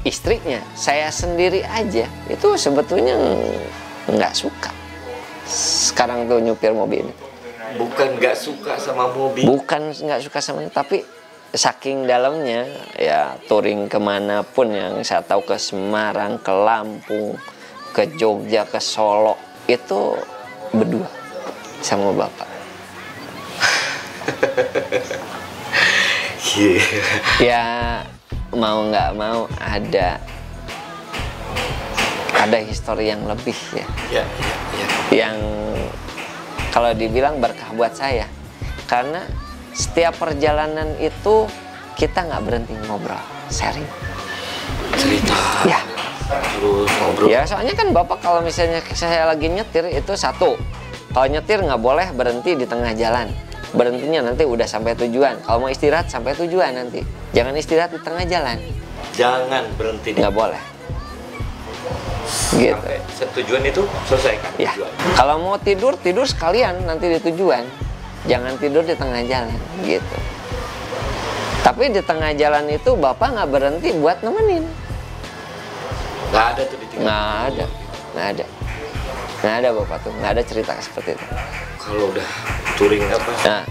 Speaker 1: istrinya, saya sendiri aja itu sebetulnya nggak suka sekarang tuh nyupir mobil.
Speaker 2: Bukan nggak suka sama mobil,
Speaker 1: bukan nggak suka sama, tapi saking dalamnya ya, touring kemanapun yang saya tahu, ke Semarang, ke Lampung, ke Jogja, ke Solo, itu berdua sama bapak. Ya mau nggak mau ada histori yang lebih ya. Yang kalau dibilang berkah buat saya, karena setiap perjalanan itu kita nggak berhenti ngobrol, sharing,
Speaker 2: cerita
Speaker 1: ya,
Speaker 2: terus ngobrol
Speaker 1: ya. Soalnya kan bapak kalau misalnya saya lagi nyetir itu satu, kalau nyetir nggak boleh berhenti di tengah jalan, berhentinya nanti udah sampai tujuan. Kalau mau istirahat sampai tujuan nanti, jangan istirahat di tengah jalan,
Speaker 2: jangan berhenti,
Speaker 1: nggak boleh gitu.
Speaker 2: Sampai tujuan itu selesaikan
Speaker 1: Ya.
Speaker 2: tujuan.
Speaker 1: Kalau mau tidur sekalian nanti di tujuan, jangan tidur di tengah jalan gitu. Tapi di tengah jalan itu bapak nggak berhenti buat nemenin.
Speaker 2: Nggak ada tuh di tengah.
Speaker 1: Nggak ada bapak tuh, nggak ada cerita seperti itu.
Speaker 2: Kalau udah touring apa?
Speaker 1: Nah,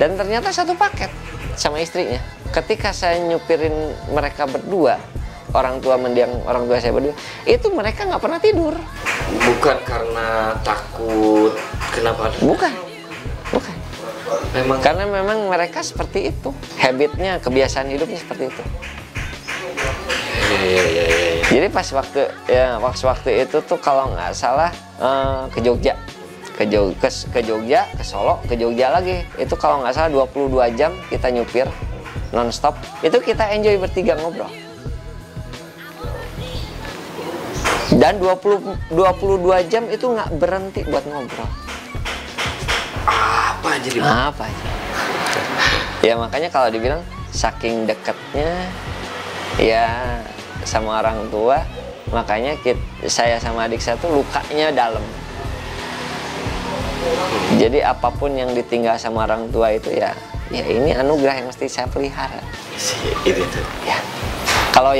Speaker 1: dan ternyata satu paket sama istrinya. Ketika saya nyupirin mereka berdua, orang tua saya berdua, itu mereka nggak pernah tidur.
Speaker 2: Bukan karena takut kenapa?
Speaker 1: Bukan.
Speaker 2: Memang
Speaker 1: Karena memang mereka seperti itu, habitnya, kebiasaan hidupnya seperti itu.
Speaker 2: Ya.
Speaker 1: Jadi pas waktu itu tuh kalau nggak salah ke Jogja, ke Solo, ke Jogja lagi. Itu kalau nggak salah 22 jam kita nyupir nonstop. Itu kita enjoy bertiga ngobrol. Dan 22 jam itu nggak berhenti buat ngobrol.
Speaker 2: Apa aja?
Speaker 1: Ya makanya kalau dibilang saking dekatnya ya sama orang tua, makanya saya sama adik saya tuh lukanya dalam. Jadi apapun yang ditinggal sama orang tua itu ya ini anugerah yang mesti saya pelihara.
Speaker 2: Itu tuh.
Speaker 1: Ya. Kalau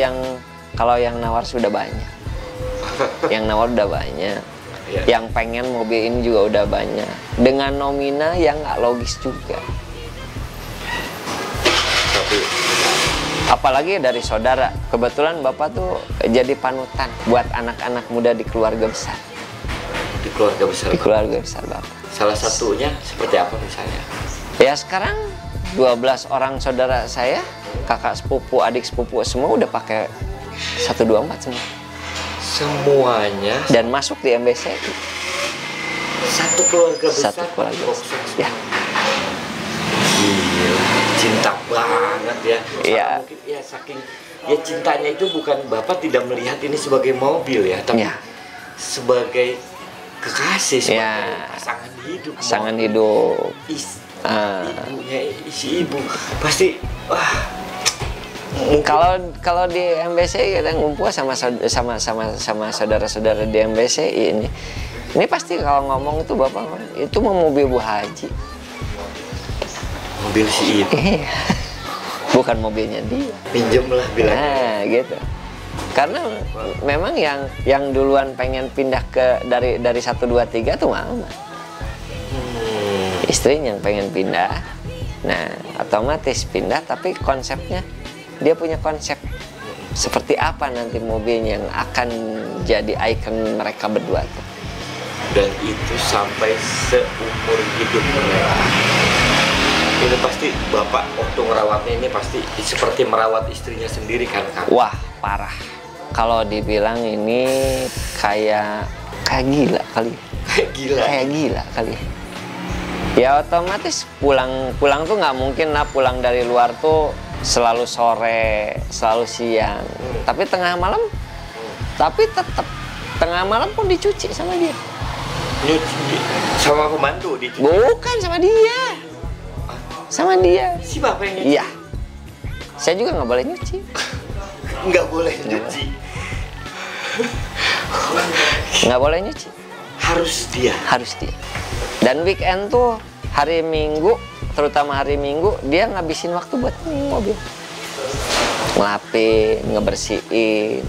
Speaker 1: yang nawar sudah banyak. Yang nawar udah banyak.
Speaker 2: Ya.
Speaker 1: Yang pengen mobil ini juga udah banyak. Dengan nomina yang nggak logis juga.
Speaker 2: Tapi
Speaker 1: Apalagi dari saudara. Kebetulan bapak tuh jadi panutan buat anak-anak muda di keluarga besar.
Speaker 2: di keluarga besar.
Speaker 1: Di keluarga besar bapak.
Speaker 2: Salah satunya seperti apa misalnya?
Speaker 1: Ya sekarang 12 orang saudara saya, kakak sepupu, adik sepupu semua udah pakai 124 semua.
Speaker 2: Semuanya
Speaker 1: Dan masuk di MBC.
Speaker 2: satu keluarga besar.
Speaker 1: Satu keluarga besar. Ya.
Speaker 2: Gila, cinta banget ya.
Speaker 1: Iya.
Speaker 2: Mungkin ya saking ya cintanya itu bukan bapak tidak melihat ini sebagai mobil ya, tapi
Speaker 1: Ya.
Speaker 2: sebagai kekasih, sebagai
Speaker 1: Ya.
Speaker 2: pasangan hidup.
Speaker 1: Pasangan hidup.
Speaker 2: Ibunya si ibu pasti wah.
Speaker 1: Kalau di MBC kita ngumpul sama saudara-saudara di MBC ini pasti kalau ngomong itu bapak itu mau mobil Bu Haji.
Speaker 2: Mobil si ibu.
Speaker 1: Bukan mobilnya dia.
Speaker 2: Pinjem lah bilang.
Speaker 1: Nah, gitu. Karena memang yang duluan pengen pindah dari 123 tuh mama. Istrinya yang pengen pindah. Nah, otomatis pindah, tapi konsepnya dia punya konsep seperti apa nanti mobilnya yang akan jadi ikon mereka berdua tuh.
Speaker 2: Dan itu sampai seumur hidup mereka. Ini pasti bapak waktu merawatnya ini pasti seperti merawat istrinya sendiri kan, Kak?
Speaker 1: Wah, parah. Kalau dibilang ini kayak gila kali. Kayak gila kali. Ya otomatis pulang tuh nggak mungkin lah, pulang dari luar tuh selalu sore, selalu siang. Tapi tengah malam, tapi tetap tengah malam pun dicuci sama dia.
Speaker 2: Nyuci sama pembantu dicuci?
Speaker 1: Bukan, sama dia. Sama dia.
Speaker 2: Si bapak yang nyuci?
Speaker 1: Iya. Saya juga nggak boleh nyuci.
Speaker 2: Nggak boleh nyuci.
Speaker 1: Nggak boleh nyuci.
Speaker 2: Harus dia.
Speaker 1: Harus dia. Dan weekend tuh hari Minggu, terutama hari Minggu, dia ngabisin waktu buat mobil. Ngelapin, ngebersihin.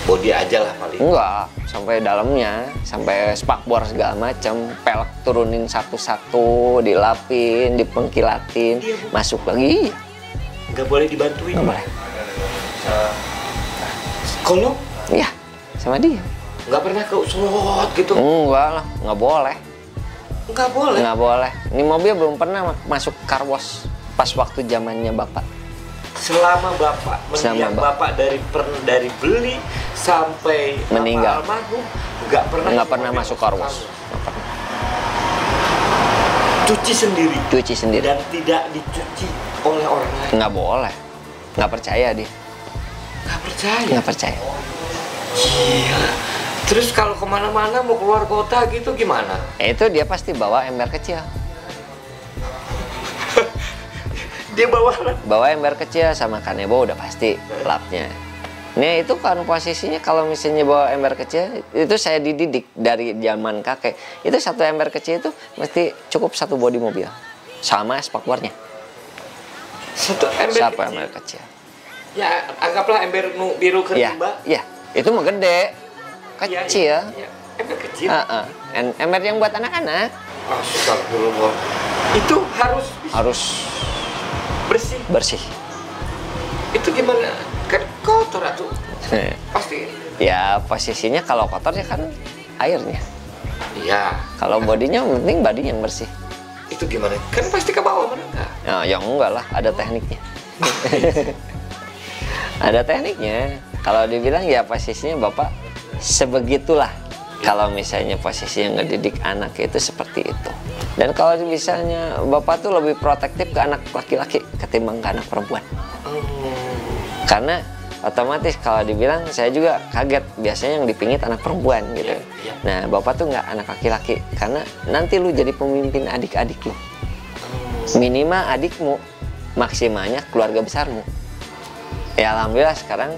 Speaker 2: Bodi aja lah paling.
Speaker 1: Enggak, sampai dalamnya, sampai spakbor segala macam, pelek turunin satu-satu, dilapin, dipengkilatin, masuk lagi.
Speaker 2: Nggak boleh dibantuin?
Speaker 1: Nggak boleh.
Speaker 2: Kalau?
Speaker 1: Iya, sama dia.
Speaker 2: Nggak pernah ke slot gitu?
Speaker 1: Enggak lah, nggak boleh.
Speaker 2: Nggak boleh?
Speaker 1: Nggak boleh. Ini mobil belum pernah masuk car wash pas waktu zamannya bapak.
Speaker 2: Selama bapak mendiang bapak dari beli sampai
Speaker 1: meninggal,
Speaker 2: almarhum nggak pernah
Speaker 1: masuk car wash.
Speaker 2: Cuci sendiri dan tidak dicuci oleh orang lain.
Speaker 1: Nggak boleh, nggak percaya dia. Nggak percaya.
Speaker 2: Gila. Terus kalau kemana-mana mau keluar kota gitu gimana?
Speaker 1: Itu dia pasti bawa ember kecil.
Speaker 2: Dia bawa
Speaker 1: ember kecil sama kanebo udah pasti lapnya. Nah itu kan posisinya kalau misalnya bawa ember kecil, itu saya dididik dari zaman kakek. Itu satu ember kecil itu mesti cukup satu bodi mobil sama spakbornya.
Speaker 2: Satu ember
Speaker 1: kecil.
Speaker 2: Ya anggaplah ember biru kerimba.
Speaker 1: Iya, itu mah gede, kecil.
Speaker 2: Ya. Ember kecil.
Speaker 1: Ember yang buat anak-anak.
Speaker 2: Astagfirullah. Itu harus bersih.
Speaker 1: Itu
Speaker 2: gimana? Kan kotor atuh. Pasti.
Speaker 1: Ya posisinya kalau kotor ya kan airnya.
Speaker 2: Iya.
Speaker 1: Kalau bodinya penting body yang bersih.
Speaker 2: Itu gimana? Kan pasti ke bawah mana enggak?
Speaker 1: Ya enggak lah, ada tekniknya. Ada tekniknya. Kalau dibilang ya posisinya bapak sebegitulah. Kalau misalnya posisinya ngedidik anak itu seperti itu. Dan kalau misalnya bapak tuh lebih protektif ke anak laki-laki ketimbang ke anak perempuan. Karena otomatis kalau dibilang saya juga kaget, biasanya yang dipingit anak perempuan gitu. Nah bapak tuh nggak anak laki-laki, karena nanti lu jadi pemimpin adik-adik lu. Minimal adikmu, maksimalnya keluarga besarmu. Ya alhamdulillah sekarang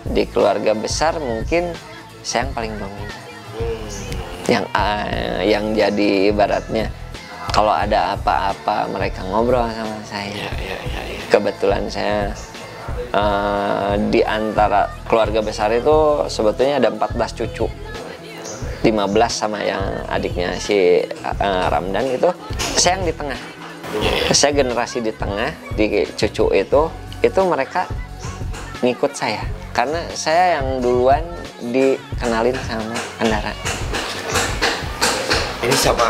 Speaker 1: di keluarga besar mungkin saya yang paling dominan. Yang jadi ibaratnya kalau ada apa-apa mereka ngobrol sama saya. Kebetulan saya di antara keluarga besar itu sebetulnya ada 14 cucu. 15 sama yang adiknya si Ramdan itu, saya yang di tengah. Saya generasi di tengah, di cucu itu mereka ngikut saya. Karena saya yang duluan dikenalin sama kendaraan.
Speaker 2: Ini sama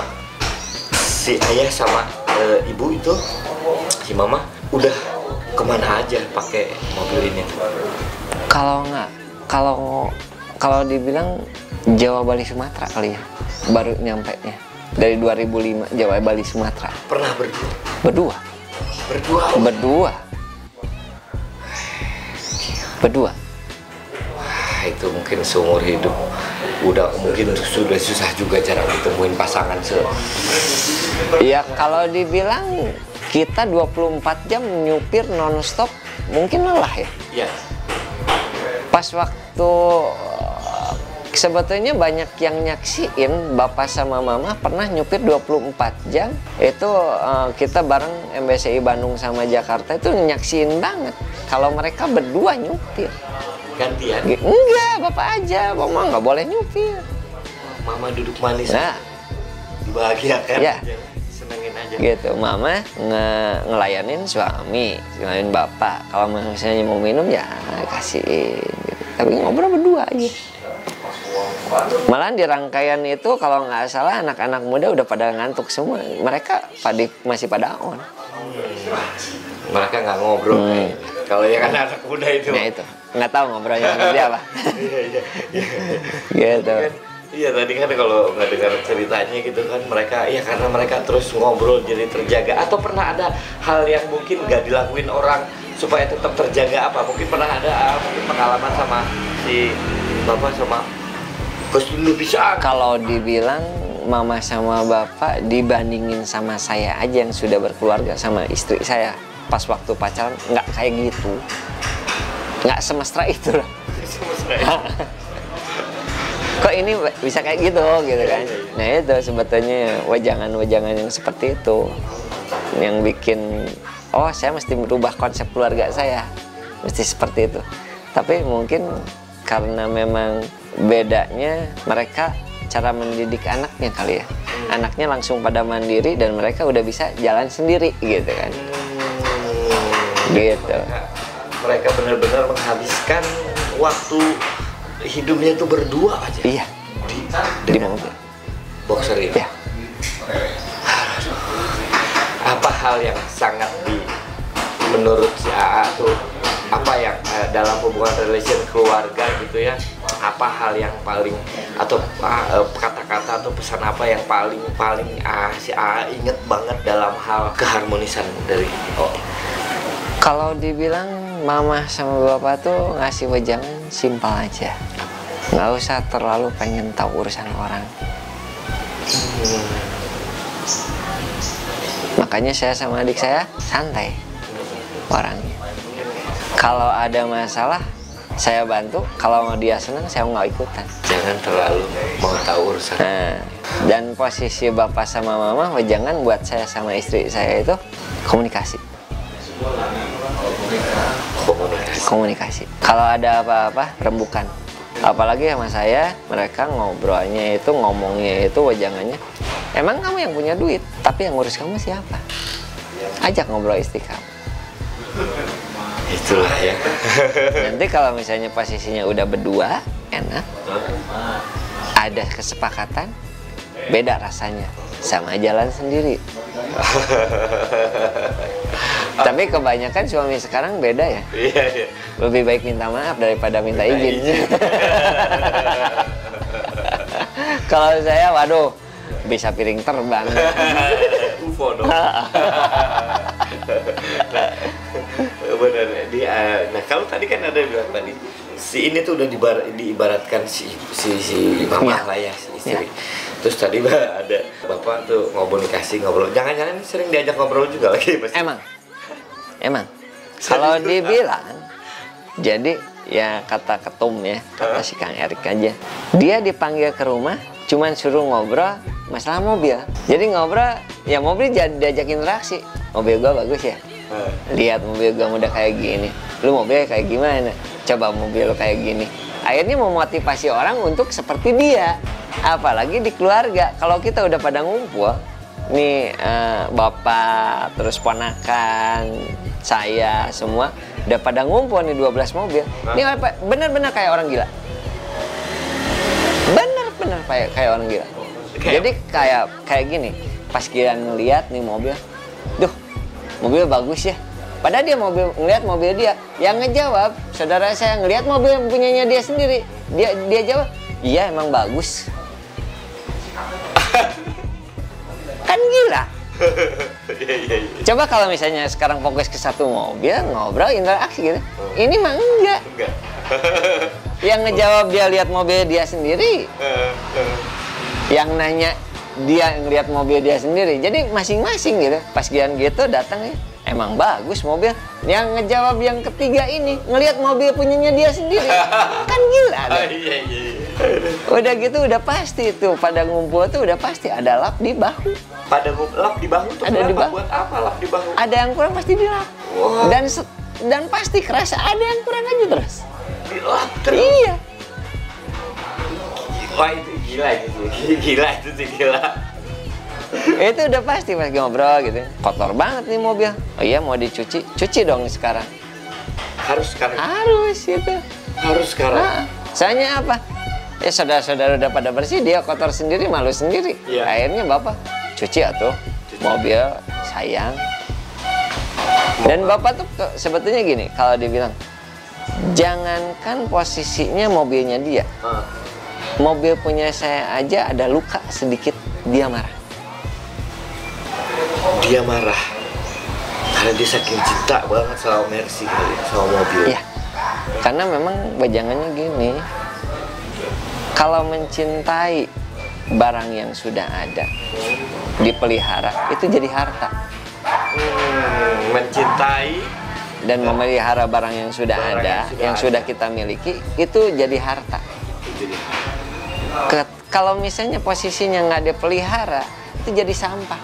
Speaker 2: si ayah sama ibu itu, si mama udah kemana aja pakai mobil ini?
Speaker 1: Kalau dibilang Jawa Bali Sumatera kali ya, baru nyampe nya dari 2005 Jawa Bali Sumatera.
Speaker 2: Pernah berdua? Berdua. Wah itu mungkin seumur hidup mungkin sudah susah juga jarang ditemuin pasangan
Speaker 1: Ya kalau dibilang kita 24 jam nyupir non-stop mungkin lelah ya.
Speaker 2: Iya.
Speaker 1: Pas waktu sebetulnya banyak yang nyaksiin bapak sama mama pernah nyupir 24 jam. Itu kita bareng MBCI Bandung sama Jakarta itu nyaksiin banget kalau mereka berdua nyupir.
Speaker 2: Gantian?
Speaker 1: Enggak, bapak aja, mama nggak boleh nyupir.
Speaker 2: Mama duduk manis.
Speaker 1: Nah,
Speaker 2: dibahagiakan.
Speaker 1: Ya.
Speaker 2: Senengin aja.
Speaker 1: Gitu, mama ngelayanin suami, ngelayanin bapak. Kalau misalnya mau minum ya kasihin. Gitu. Tapi ngobrol berdua aja. Malahan di rangkaian itu kalau nggak salah anak-anak muda udah pada ngantuk semua. Mereka masih pada on.
Speaker 2: Mereka nggak ngobrol kayaknya. Kalau yang anak muda itu.
Speaker 1: Nah itu, nggak tahu ngobrolnya seperti apa. Gitu.
Speaker 2: Iya tadi kan kalau nggak dengar ceritanya gitu kan mereka, ya karena mereka terus ngobrol jadi terjaga. Atau pernah ada hal yang mungkin nggak dilakuin orang supaya tetap terjaga apa? Mungkin pernah ada mungkin pengalaman sama si bapak sama Gus dulu bisa.
Speaker 1: Kalau dibilang mama sama bapak dibandingin sama saya aja yang sudah berkeluarga sama istri saya pas waktu pacaran nggak kayak gitu, nggak semesra itu lah. Kok ini bisa kayak gitu kan? Nah itu sebetulnya wajangan-wajangan yang seperti itu yang bikin saya mesti merubah konsep keluarga saya, mesti seperti itu. Tapi mungkin karena memang bedanya mereka cara mendidik anaknya kali ya. Anaknya langsung pada mandiri dan mereka udah bisa jalan sendiri gitu kan. Gitu.
Speaker 2: Mereka benar-benar menghabiskan waktu hidupnya itu berdua aja.
Speaker 1: Iya. Di mobil.
Speaker 2: Boxer ini.
Speaker 1: Ya.
Speaker 2: Apa hal yang sangat menurut si AA tuh apa yang dalam hubungan relation keluarga gitu ya, apa hal yang paling atau kata-kata atau pesan apa yang paling si AA inget banget dalam hal keharmonisan dari
Speaker 1: Kalau dibilang mama sama bapak tuh ngasih wejangan simpel aja, nggak usah terlalu pengen tahu urusan orang. Makanya saya sama adik saya santai orangnya. Kalau ada masalah saya bantu, kalau dia senang saya nggak ikutan.
Speaker 2: Jangan terlalu mau tahu urusan.
Speaker 1: Nah, dan posisi bapak sama mama wejangan buat saya sama istri saya itu komunikasi. Komunikasi. Kalau ada apa-apa rembukan. Apalagi sama saya, mereka ngobrolnya itu, ngomongnya itu, wejangannya. Emang kamu yang punya duit, tapi yang ngurus kamu siapa? Ajak ngobrol istri kamu.
Speaker 2: Itulah ya.
Speaker 1: Nanti kalau misalnya posisinya udah berdua, enak. Ada kesepakatan, beda rasanya. Sama jalan sendiri. Tapi kebanyakan suami sekarang beda ya.
Speaker 2: Iya.
Speaker 1: Lebih baik minta maaf daripada minta izin. Kalau saya, waduh, bisa piring terbang.
Speaker 2: UFO dong. Benar. Nah kalau tadi kan ada bilang tadi si ini tuh udah diibaratkan si mama lah ya, si istri. Terus tadi ada bapak tuh ngobrol. Jangan-jangan sering diajak ngobrol juga lagi Mas? Emang. Kalau dibilang, jadi ya kata ketum ya, kata si Kang Erik aja. Dia dipanggil ke rumah, cuman suruh ngobrol masalah mobil. Jadi ngobrol, ya mobil diajak interaksi. Mobil gua bagus ya. Lihat mobil gua udah kayak gini. Lu mobilnya kayak gimana? Coba mobil lu kayak gini. Akhirnya memotivasi orang untuk seperti dia. Apalagi di keluarga. Kalau kita udah pada ngumpul, nih bapak, terus ponakan, saya semua udah pada ngumpul nih 12 mobil. Ini bener-bener kayak orang gila. Bener-bener kayak orang gila. Jadi kayak gini. Pas kita ngeliat nih mobil, duh, mobil bagus ya. Padahal dia ngeliat mobil dia. Yang ngejawab, saudara saya ngeliat mobil punyanya dia sendiri. Dia jawab, iya emang bagus. Kan gila. Coba kalau misalnya sekarang fokus ke satu mobil, ngobrol, interaksi gitu. Ini mah enggak. Yang ngejawab dia lihat mobil dia sendiri. Yang nanya dia ngeliat mobil dia sendiri. Jadi masing-masing gitu. Pas gian gitu datang ya, emang bagus mobil. Yang ngejawab yang ketiga ini ngelihat mobil punyanya dia sendiri. Kan gila deh. Udah gitu udah pasti tuh pada ngumpul tuh udah pasti ada lap di bahu. Pada lap di bahu tuh
Speaker 1: ada di bahu.
Speaker 2: Buat apa lap di bahu?
Speaker 1: Ada yang kurang pasti dilap. Wow. Dan pasti kerasa ada yang kurang aja terus.
Speaker 2: Dilap terus.
Speaker 1: Iya.
Speaker 2: Wah itu gila itu sih gila.
Speaker 1: Itu udah pasti pas ngobrol gitu. Kotor banget nih mobil. Oh iya mau dicuci, cuci dong sekarang.
Speaker 2: Harus sekarang.
Speaker 1: Harus itu.
Speaker 2: Harus sekarang.
Speaker 1: Nah, soalnya apa? Ya saudara-saudara udah pada bersih, dia kotor sendiri, malu sendiri.
Speaker 2: Iya.
Speaker 1: Akhirnya bapak cuci atuh mobil, sayang. Dan bapak tuh sebetulnya gini, kalau dibilang jangankan posisinya mobilnya dia, mobil punya saya aja ada luka sedikit, dia marah.
Speaker 2: Dia marah karena dia saking cinta banget sama Mercy kali, sama mobil.
Speaker 1: Iya, karena memang bajangannya gini, kalau mencintai barang yang sudah ada, dipelihara, itu jadi harta.
Speaker 2: Mencintai
Speaker 1: Dan memelihara barang yang sudah ada, yang sudah kita miliki, itu jadi harta. Kalau misalnya posisinya nggak dipelihara, itu jadi sampah.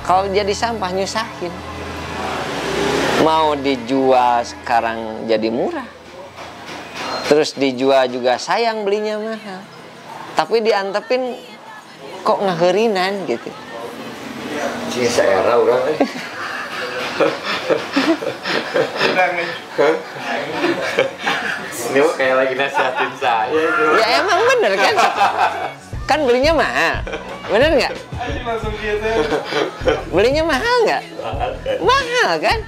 Speaker 1: Kalau jadi sampah nyusahin. Mau dijual sekarang jadi murah, terus dijual juga sayang, belinya mahal. Tapi diantepin kok ngaherinan gitu.
Speaker 2: Cing seera orang Ini mah kayak lagi nasihatin saya itu.
Speaker 1: Ya emang bener kan? Kan belinya mahal, bener nggak? Belinya mahal nggak? Mahal kan?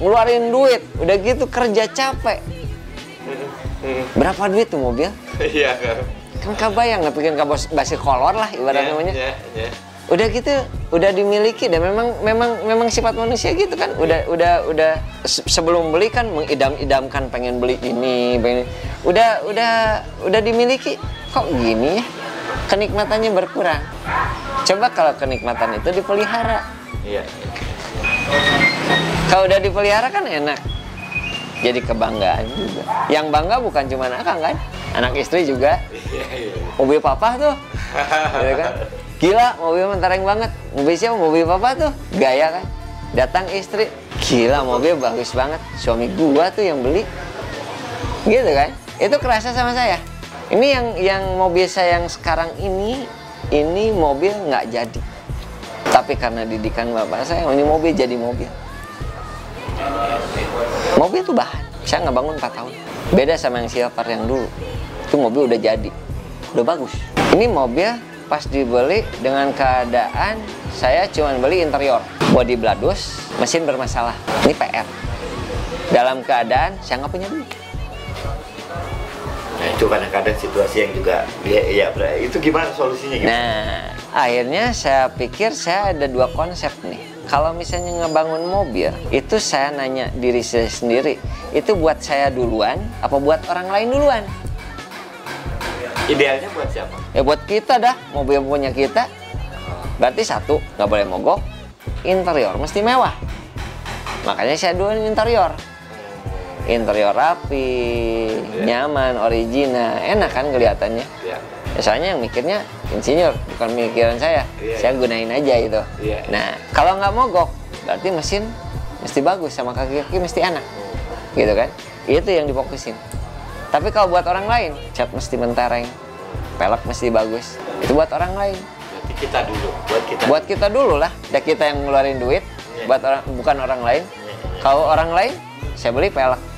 Speaker 1: Ngeluarin duit, udah gitu kerja capek. Berapa duit tuh mobil?
Speaker 2: Iya kan.
Speaker 1: Kan kebayang nggak bikin basi kolor lah ibaratnya namanya.
Speaker 2: Iya.
Speaker 1: Udah gitu, udah dimiliki dan memang sifat manusia gitu kan. Udah sebelum beli kan mengidam-idamkan pengen beli ini, pengen. Udah dimiliki kok gini ya? Kenikmatannya berkurang. Coba kalau kenikmatan itu dipelihara.
Speaker 2: Iya.
Speaker 1: Kalau udah dipelihara kan enak. Jadi kebanggaan juga. Yang bangga bukan cuma akang kan, anak istri juga.
Speaker 2: Iya.
Speaker 1: Mobil papa tuh, gitu kan? Gila, mobil mentereng banget. Mobil siapa? Mobil papa tuh, gaya kan? Datang istri, gila mobil bagus banget. Suami gua tuh yang beli, gitu kan? Itu kerasa sama saya. Ini yang mobil saya yang sekarang ini mobil nggak jadi. Tapi karena didikan bapak saya, ini mobil jadi mobil. Mobil itu bahan. Saya nggak bangun 4 tahun. Beda sama yang Silver yang dulu. Itu mobil udah jadi, udah bagus. Ini mobil pas dibeli dengan keadaan saya cuma beli interior, bodi bladus, mesin bermasalah. Ini PR. Dalam keadaan saya nggak punya duit.
Speaker 2: Nah itu kadang-kadang situasi yang juga itu gimana solusinya gitu?
Speaker 1: Nah akhirnya saya pikir saya ada 2 konsep nih. Kalau misalnya ngebangun mobil, itu saya nanya diri saya sendiri, itu buat saya duluan apa buat orang lain duluan?
Speaker 2: Idealnya buat siapa?
Speaker 1: Ya buat kita dah, mobil punya kita. Berarti satu, nggak boleh mogok, interior mesti mewah. Makanya saya duluan interior. Interior rapi, nyaman, original, enak kan kelihatannya.
Speaker 2: Iya.
Speaker 1: Soalnya yang mikirnya insinyur, bukan mikiran saya. Saya gunain aja itu. Nah, kalau nggak mogok, berarti mesin mesti bagus sama kaki-kaki mesti enak, gitu kan? Itu yang difokusin. Tapi kalau buat orang lain, cat mesti mentereng, pelek mesti bagus. Itu buat orang lain.
Speaker 2: Berarti kita dulu,
Speaker 1: Buat kita dulu lah. Udah kita yang ngeluarin duit, buat orang, bukan orang lain. Kalau orang lain, saya beli pelek.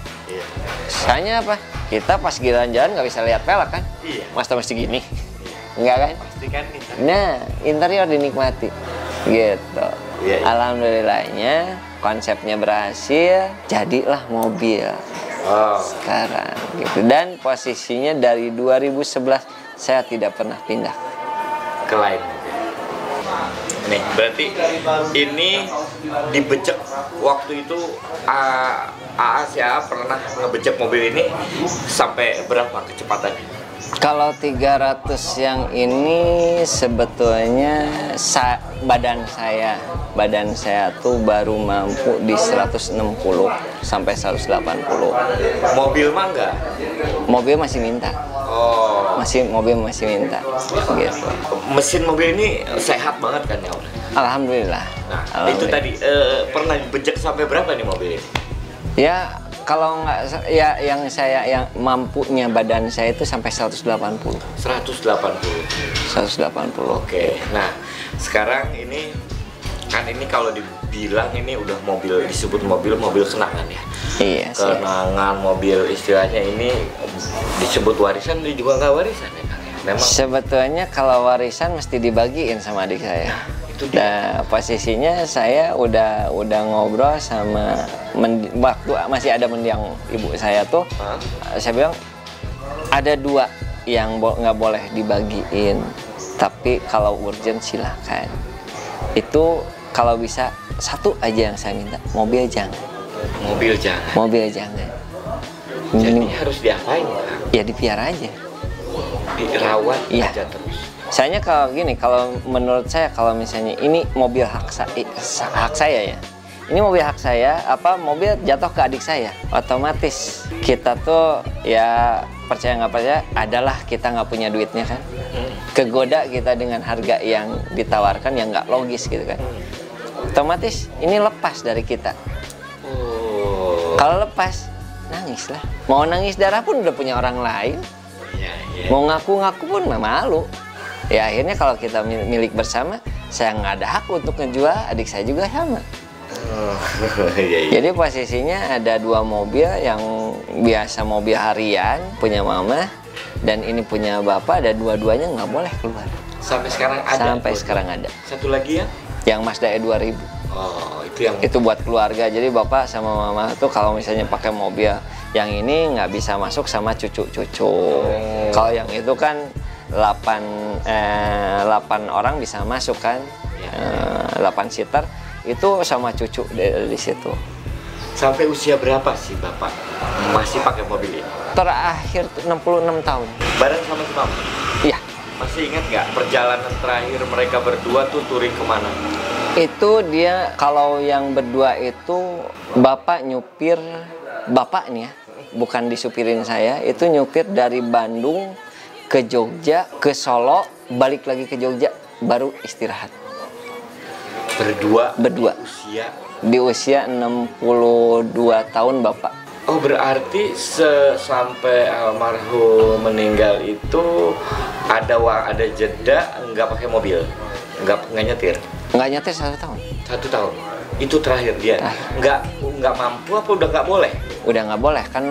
Speaker 1: Soalnya apa? Kita pas jalan-jalan nggak bisa lihat pelek kan?
Speaker 2: Iya.
Speaker 1: Mesti gini. Enggak kan?
Speaker 2: Pasti kan nih.
Speaker 1: Nah, interior dinikmati. Gitu.
Speaker 2: Iya.
Speaker 1: Alhamdulillahnya konsepnya berhasil, jadilah mobil.
Speaker 2: Oh.
Speaker 1: Sekarang gitu. Dan posisinya dari 2011 saya tidak pernah pindah
Speaker 2: Ke lain. Nih, berarti ini dibejek waktu itu Asia pernah ngebejek mobil ini sampai berapa kecepatannya?
Speaker 1: Kalau 300 yang ini sebetulnya badan saya tuh baru mampu di 160 sampai 180.
Speaker 2: Mobil mah enggak?
Speaker 1: Mobil masih minta.
Speaker 2: Oh.
Speaker 1: Mobil masih minta gitu.
Speaker 2: Mesin mobil ini sehat banget kan ya?
Speaker 1: Alhamdulillah.
Speaker 2: Nah,
Speaker 1: Alhamdulillah.
Speaker 2: itu tadi pernah dibejek sampai berapa nih mobil ini?
Speaker 1: Ya kalau nggak ya yang mampunya badan saya itu sampai 180. 180.
Speaker 2: Oke. Nah, sekarang ini kan ini kalau dibilang ini udah disebut mobil kenangan ya.
Speaker 1: Iya sih.
Speaker 2: Kenangan mobil istilahnya ini disebut warisan juga nggak warisan ya Kang ya? Memang.
Speaker 1: Sebetulnya kalau warisan mesti dibagiin sama adik saya.
Speaker 2: Itu dia.
Speaker 1: Nah, posisinya saya udah ngobrol sama waktu masih ada mendiang ibu saya tuh. Saya bilang ada 2 yang nggak boleh dibagiin, tapi kalau urgent silakan. Itu kalau bisa 1 aja yang saya minta, mobil jangan.
Speaker 2: Mobil jangan.
Speaker 1: Mobil jangan.
Speaker 2: Jadi harus diapain?
Speaker 1: Ya dipiara aja.
Speaker 2: Dirawat
Speaker 1: Iya.
Speaker 2: aja terus.
Speaker 1: Soalnya kalau gini, kalau menurut saya kalau misalnya ini mobil hak saya ya. Ini mobil hak saya, mobil jatuh ke adik saya, otomatis kita tuh ya percaya nggak percaya adalah kita nggak punya duitnya kan. Kegoda kita dengan harga yang ditawarkan yang nggak logis gitu kan. Otomatis ini lepas dari kita. Kalau lepas, nangis lah. Mau nangis darah pun udah punya orang lain. Mau ngaku-ngaku pun malu. Ya akhirnya kalau kita milik bersama, saya nggak ada hak untuk ngejual, adik saya juga sama. Jadi posisinya ada 2 mobil yang biasa mobil harian punya mama dan ini punya bapak, dan dua-duanya nggak boleh keluar.
Speaker 2: Sampai sekarang ada.
Speaker 1: Sampai sekarang ada.
Speaker 2: Satu lagi ya?
Speaker 1: Yang Mazda E2000.
Speaker 2: Oh, itu yang
Speaker 1: itu buat keluarga. Jadi bapak sama mama tuh kalau misalnya pakai mobil yang ini nggak bisa masuk sama cucu-cucu. Kalau yang itu kan 8 orang bisa masuk kan, 8 seater itu sama cucu di situ.
Speaker 2: Sampai usia berapa sih bapak masih pakai mobil ini?
Speaker 1: Terakhir 66 tahun.
Speaker 2: Bareng sama si mama?
Speaker 1: Iya.
Speaker 2: Masih ingat nggak perjalanan terakhir mereka berdua tuh touring kemana?
Speaker 1: Itu dia kalau yang berdua itu bapak nyupir, bapak nih ya, bukan disupirin saya, itu nyupir dari Bandung ke Jogja, ke Solo, balik lagi ke Jogja, baru istirahat.
Speaker 2: Berdua.
Speaker 1: Di usia 62 tahun bapak.
Speaker 2: Oh, berarti sampai almarhum meninggal itu ada jeda nggak pakai mobil, nggak nyetir.
Speaker 1: Nggak nyetir 1 tahun.
Speaker 2: 1 tahun. Itu terakhir dia. Nggak mampu apa udah nggak boleh?
Speaker 1: Udah nggak boleh kan,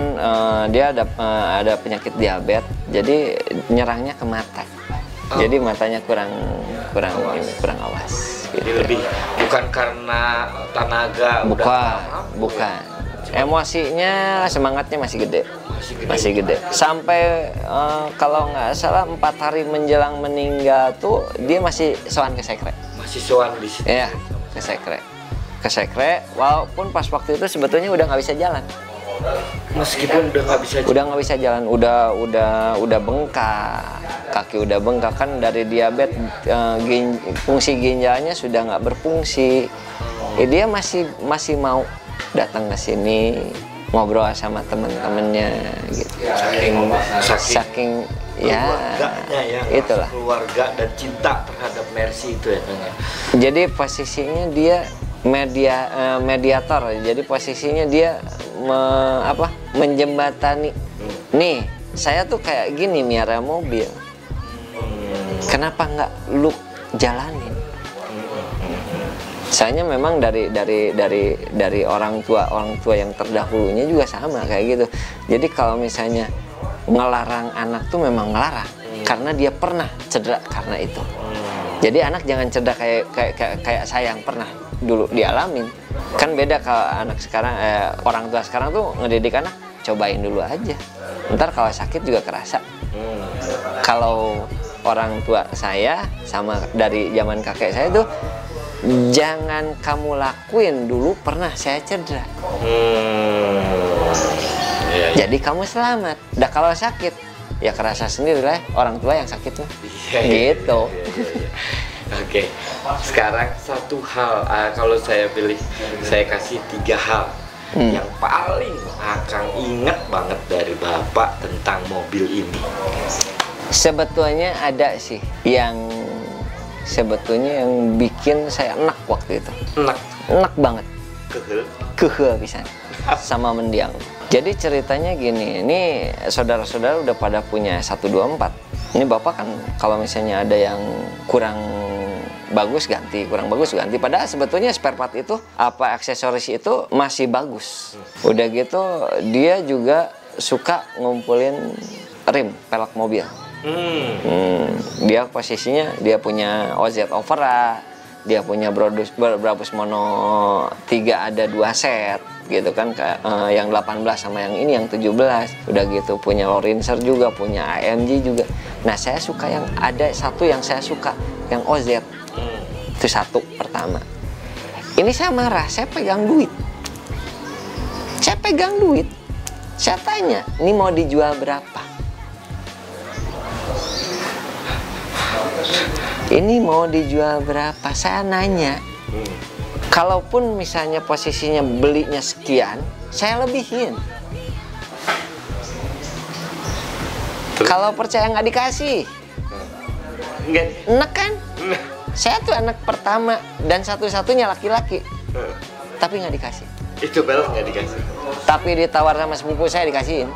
Speaker 1: dia ada penyakit diabetes, jadi nyerangnya ke mata. Jadi matanya kurang awas.
Speaker 2: Jadi lebih bukan karena tenaga
Speaker 1: bukan. Emosinya, semangatnya masih gede. Sampai kalau nggak salah 4 hari menjelang meninggal tuh dia masih sowan ke sekre.
Speaker 2: Masih sowan di situ.
Speaker 1: Iya, ke sekre. Walaupun pas waktu itu sebetulnya udah nggak bisa jalan.
Speaker 2: Meskipun udah nggak bisa jalan.
Speaker 1: Udah bengkak, kaki udah bengkak kan dari diabetes, fungsi ginjalnya sudah nggak berfungsi. Dia masih mau datang ke sini ngobrol sama teman-temannya gitu. Saking ya itulah
Speaker 2: keluarga dan cinta terhadap Mercy itu ya Kang.
Speaker 1: Jadi posisinya dia mediator. Jadi posisinya dia menjembatani. Nih, saya tuh kayak gini miara mobil. Kenapa nggak lu jalanin? Soalnya memang dari orang tua yang terdahulunya juga sama kayak gitu. Jadi kalau misalnya ngelarang anak tuh memang ngelarang karena dia pernah cedera karena itu. Jadi anak jangan cedera kayak saya yang pernah dulu dialamin. Kan beda kalau anak sekarang, orang tua sekarang tuh ngedidik anak, cobain dulu aja. Ntar kalau sakit juga kerasa. Kalau orang tua saya sama dari zaman kakek saya tuh, jangan kamu lakuin dulu pernah saya cedera. Jadi kamu selamat. Dah kalau sakit ya kerasa sendiri lah orang tua yang sakit tuh. Gitu.
Speaker 2: Oke. Sekarang satu hal, kalau saya pilih, saya kasih 3 hal yang paling akan inget banget dari Bapak tentang mobil ini.
Speaker 1: Sebetulnya ada sih yang sebetulnya yang bikin saya enak waktu itu. Enak banget. Kehel bisa sama mendiang. Jadi ceritanya gini, ini saudara-saudara udah pada punya 124. Ini bapak kan kalau misalnya ada yang kurang bagus ganti. Padahal sebetulnya spare part itu aksesoris itu masih bagus. Udah gitu dia juga suka ngumpulin rim pelek mobil. Dia posisinya dia punya OZ Opera, dia punya Brabus Mono 3 ada 2 set gitu kan, yang 18 sama yang ini yang 17. Udah gitu punya Lorinser juga, punya AMG juga. Nah saya suka yang ada satu yang saya suka yang OZ. Itu satu pertama. Ini saya marah, saya pegang duit. Saya tanya, ini mau dijual berapa? Ini mau dijual berapa? Saya nanya. Kalaupun misalnya posisinya belinya sekian, saya lebihin. Kalau percaya nggak dikasih. Enak kan? Saya tuh anak pertama dan satu-satunya laki-laki. Tapi nggak dikasih.
Speaker 2: Itu balon nggak dikasih.
Speaker 1: Tapi ditawar sama sepupu saya dikasihin.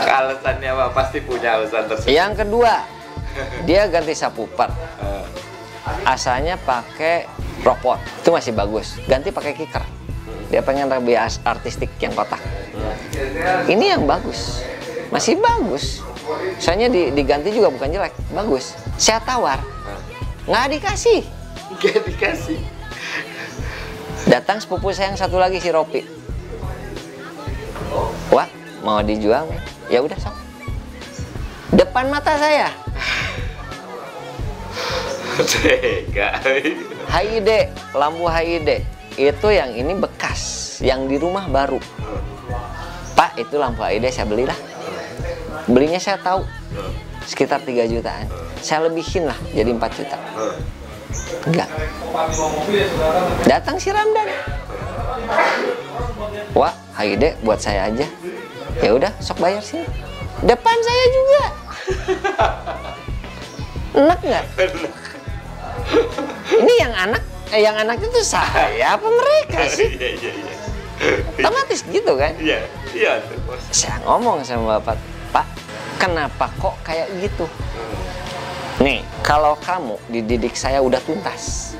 Speaker 2: Alasannya apa? Pasti punya alasan tersebut.
Speaker 1: Yang kedua, dia ganti subwoofer. Asalnya pakai Rockport, itu masih bagus. Ganti pakai kicker. Dia pengen lebih artistik yang kotak. Ini yang bagus, masih bagus. Soalnya diganti juga bukan jelek, bagus. Saya tawar, nggak dikasih.
Speaker 2: Nggak dikasih.
Speaker 1: Datang sepupu saya yang satu lagi si Ropi. Wah, mau dijual? Ya udah sok. Depan mata saya.
Speaker 2: Tega.
Speaker 1: HID, lampu HID. Itu yang ini bekas, yang di rumah baru. Pak, itu lampu HID saya belilah. Belinya saya tahu sekitar 3 jutaan. Saya lebihin lah jadi 4 juta. Enggak. Datang si Ramdan. Wah, HID buat saya aja. Ya udah, sok bayar sini. Depan saya juga. Enak nggak? Ini yang anak itu saya apa mereka sih?
Speaker 2: Iya.
Speaker 1: Otomatis gitu kan?
Speaker 2: Iya.
Speaker 1: Saya ngomong sama bapak, Pak, kenapa kok kayak gitu? Nih, kalau kamu dididik saya udah tuntas.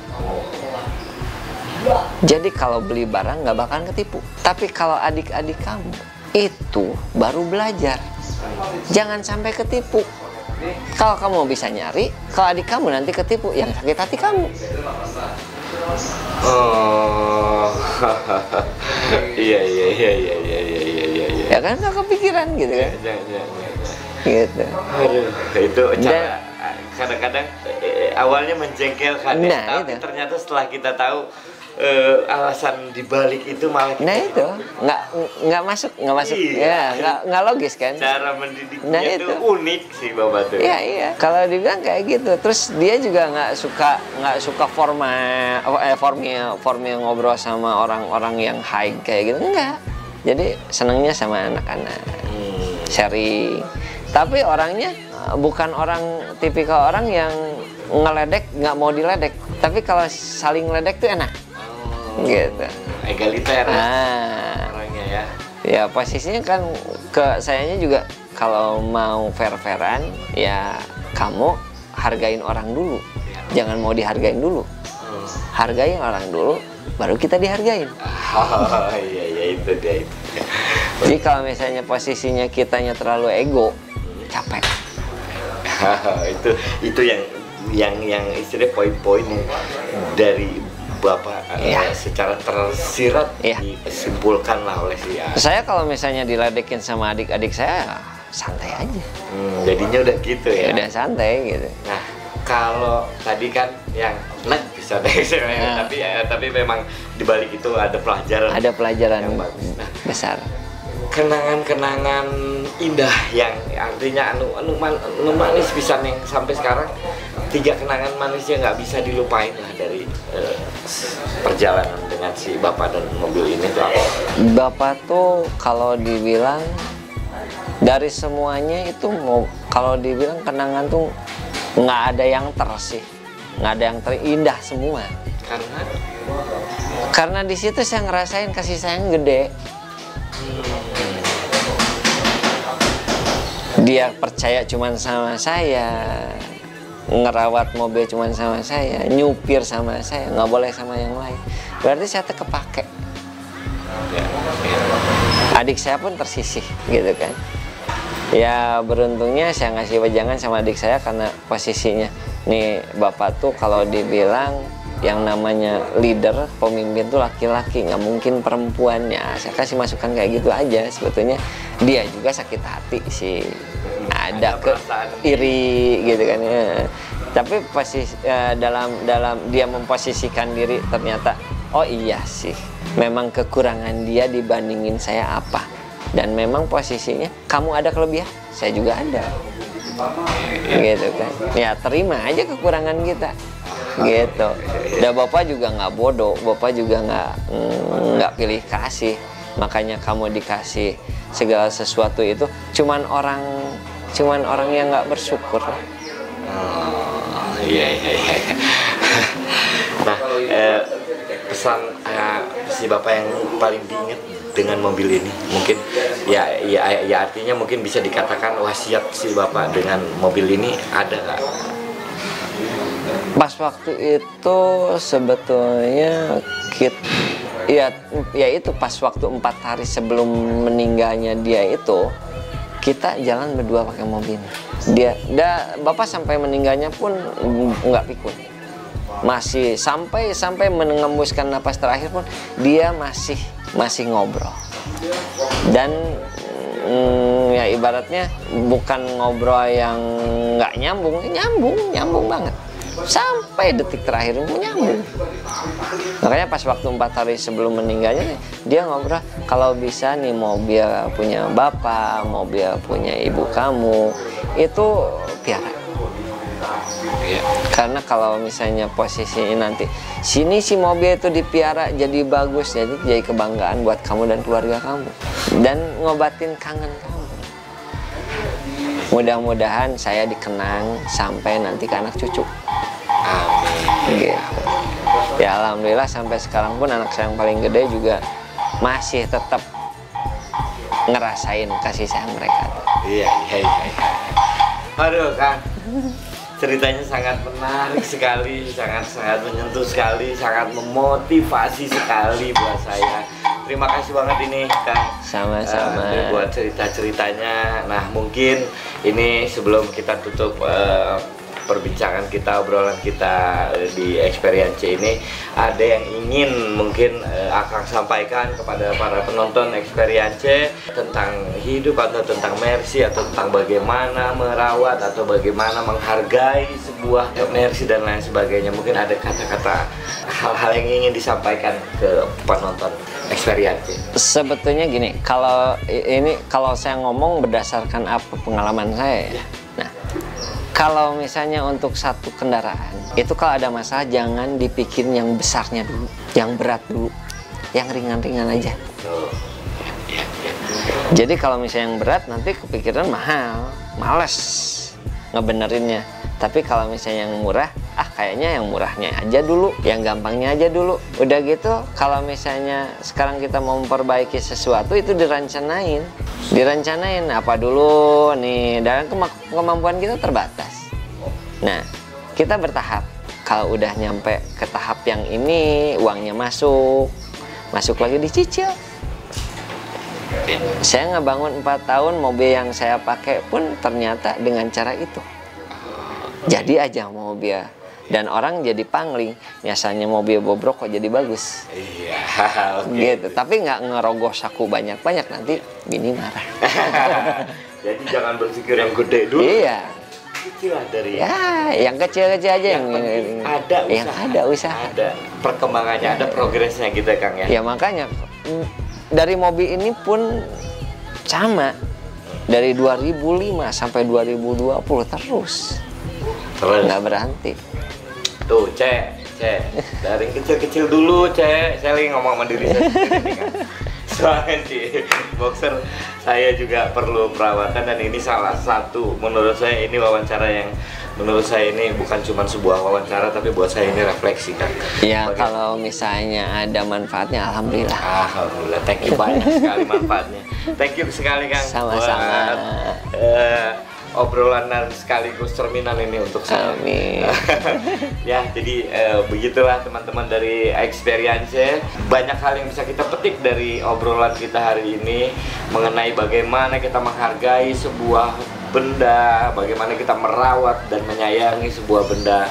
Speaker 1: Jadi kalau beli barang nggak bakalan ketipu. Tapi kalau adik-adik kamu itu baru belajar, jangan sampai ketipu. Kalau kamu bisa nyari, kalau adik kamu nanti ketipu, yang sakit hati kamu.
Speaker 2: Oh, iya.
Speaker 1: Ya kan nggak kepikiran gitu kan?
Speaker 2: Ya.
Speaker 1: Gitu.
Speaker 2: Aduh, itu cara kadang-kadang awalnya menjengkelkan,
Speaker 1: Nah,
Speaker 2: tapi
Speaker 1: itu.
Speaker 2: ternyata setelah kita tahu alasan dibalik itu malah kita
Speaker 1: Nah itu nggak masuk
Speaker 2: Iya.
Speaker 1: ya nggak logis kan?
Speaker 2: cara mendidiknya
Speaker 1: Nah,
Speaker 2: itu
Speaker 1: itu.
Speaker 2: unik sih Bapak tuh.
Speaker 1: Iya. Kalau dibilang kayak gitu, terus dia juga nggak suka formnya ngobrol sama orang-orang yang high kayak gitu, enggak. Jadi senangnya sama anak-anak, sharing. Tapi orangnya bukan orang tipikal orang yang ngeledek, nggak mau diledek. Tapi kalau saling ledek tuh enak. Gitu.
Speaker 2: Egaliter
Speaker 1: Nah,
Speaker 2: orangnya ya.
Speaker 1: ya posisinya kan ke sayanya juga kalau mau fair-fairan ya kamu hargain orang dulu, jangan mau dihargain dulu. Hargain orang dulu baru kita dihargain.
Speaker 2: Oh iya itu dia itu.
Speaker 1: Jadi kalau misalnya posisinya kitanya terlalu ego, capek.
Speaker 2: itu yang istilah poin-poin dari Bapak secara tersirat disimpulkan lah oleh si A.
Speaker 1: Saya kalau misalnya diledekin sama adik-adik saya santai aja.
Speaker 2: Jadinya udah gitu ya.
Speaker 1: Udah santai gitu.
Speaker 2: Nah, kalau tadi kan yang bisa deh tapi memang dibalik itu ada pelajaran.
Speaker 1: Ada pelajaran
Speaker 2: yang bagus. Nah,
Speaker 1: besar.
Speaker 2: Kenangan-kenangan indah yang artinya anu manis bisa nih sampai sekarang 3 kenangan manis yang nggak bisa dilupain lah dari perjalanan dengan si Bapak dan mobil ini tuh apa?
Speaker 1: Bapak tuh kalau dibilang dari semuanya itu kalau dibilang kenangan tuh nggak ada yang sih, nggak ada yang terindah semua. Karena di situ saya ngerasain kasih sayang gede. Dia percaya cuman sama saya, ngerawat mobil cuman sama saya, nyupir sama saya, nggak boleh sama yang lain. Berarti saya tuh kepake. Adik saya pun tersisih gitu kan. Ya beruntungnya saya ngasih wejangan sama adik saya karena posisinya nih, bapak tuh kalau dibilang yang namanya leader, pemimpin tuh laki-laki, nggak mungkin perempuan. Ya saya kasih masukan kayak gitu aja. Sebetulnya dia juga sakit hati sih, ada ke iri gitu kan ya. Tapi dalam dia memposisikan diri, ternyata oh iya sih, memang kekurangan dia dibandingin saya apa. Dan memang posisinya kamu ada kelebihan, saya juga ada, gitu kan. Ya terima aja kekurangan kita, gitu. Dan bapak juga nggak bodoh, bapak juga nggak pilih kasih. Makanya kamu dikasih segala sesuatu itu cuman orang yang nggak bersyukur.
Speaker 2: Iya. Nah, pesan si bapak yang paling diingat dengan mobil ini, mungkin ya artinya mungkin bisa dikatakan wasiat si bapak dengan mobil ini ada nggak?
Speaker 1: Pas waktu itu sebetulnya ya itu pas waktu 4 hari sebelum meninggalnya dia itu, kita jalan berdua pakai mobil. Bapak sampai meninggalnya pun nggak pikun, masih sampai mengembuskan napas terakhir pun dia masih ngobrol. Dan ya ibaratnya bukan ngobrol yang nggak nyambung banget, sampai detik terakhir nyambung. Makanya pas waktu 4 hari sebelum meninggalnya dia ngobrol, kalau bisa nih mobil punya bapak, mobil punya ibu kamu itu piara. Karena kalau misalnya posisinya nanti sini si mobil itu dipiara jadi bagus, jadi kebanggaan buat kamu dan keluarga kamu, dan ngobatin kangen kamu. Mudah-mudahan saya dikenang sampai nanti ke anak cucu. Amin. Gitu. Ya alhamdulillah sampai sekarang pun anak saya yang paling gede juga masih tetap ngerasain kasih sayang mereka.
Speaker 2: Iya. Aduh Kang, ceritanya sangat menarik sekali, sangat menyentuh sekali, sangat memotivasi sekali buat saya. Terima kasih banget ini Kang.
Speaker 1: Sama-sama.
Speaker 2: Buat cerita-ceritanya. Nah mungkin ini sebelum kita tutup perbincangan kita, obrolan kita di Experience ini, ada yang ingin mungkin Akang sampaikan kepada para penonton Experience tentang hidup atau tentang Mercy, atau tentang bagaimana merawat atau bagaimana menghargai sebuah Mercy dan lain sebagainya. Mungkin ada kata-kata, hal-hal yang ingin disampaikan ke penonton Experience.
Speaker 1: Sebetulnya gini, kalau saya ngomong berdasarkan apa pengalaman saya ya. Nah, kalau misalnya untuk satu kendaraan itu kalau ada masalah jangan dipikirin yang besarnya dulu, yang berat dulu, yang ringan-ringan aja. Jadi kalau misalnya yang berat nanti kepikiran mahal, males ngebenerinnya. Tapi kalau misalnya yang murah, kayaknya yang murahnya aja dulu, yang gampangnya aja dulu. Udah gitu, kalau misalnya sekarang kita mau memperbaiki sesuatu itu direncanain apa dulu nih, dan kemampuan kita terbatas. Nah, kita bertahap. Kalau udah nyampe ke tahap yang ini, uangnya masuk lagi dicicil. Saya ngebangun 4 tahun, mobil yang saya pakai pun ternyata dengan cara itu. Jadi aja mobil, dan orang jadi pangling, biasanya mobil bobrok kok jadi bagus.
Speaker 2: Iya,
Speaker 1: gitu. Tapi nggak ngerogoh saku banyak-banyak, nanti bini marah.
Speaker 2: Jadi jangan berpikir yang gede dulu.
Speaker 1: Iya.
Speaker 2: Kecil lah dari
Speaker 1: yang kecil-kecil aja, yang ada usaha.
Speaker 2: Ada perkembangannya, ada progresnya gitu Kang ya.
Speaker 1: Ya makanya dari mobil ini pun sama, dari 2005 sampai 2020 terus. Nggak berhenti.
Speaker 2: Tuh Cek, dari kecil-kecil dulu Cek. Saya lagi ngomong sama diri saya sendiri kan. Soalnya di Boxer saya juga perlu perawatan, dan ini salah satu menurut saya ini wawancara yang menurut saya ini bukan cuma sebuah wawancara, tapi buat saya ini refleksi kan.
Speaker 1: Ya kalau misalnya ada manfaatnya, alhamdulillah.
Speaker 2: Alhamdulillah, thank you banyak sekali manfaatnya. Thank you sekali Kang.
Speaker 1: Sama-sama.
Speaker 2: obrolan dan sekaligus cerminan ini untuk saya.
Speaker 1: Amin.
Speaker 2: Ya, jadi begitulah teman-teman dari Experience. Banyak hal yang bisa kita petik dari obrolan kita hari ini mengenai bagaimana kita menghargai sebuah benda, bagaimana kita merawat dan menyayangi sebuah benda.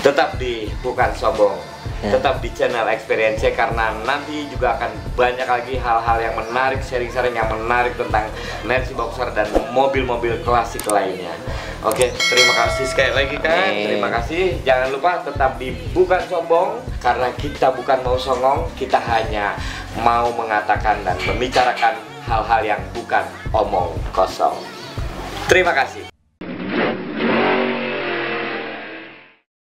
Speaker 2: Tetap di Bukan Sombong, tetap di channel Experience, karena nanti juga akan banyak lagi hal-hal yang menarik, sharing-sharing yang menarik tentang Mercy Boxer dan mobil-mobil klasik lainnya. Oke, terima kasih sekali lagi kan. Terima kasih. Jangan lupa tetap di Bukan Sombong, karena kita bukan mau songong, kita hanya mau mengatakan dan membicarakan hal-hal yang bukan omong kosong. Terima kasih.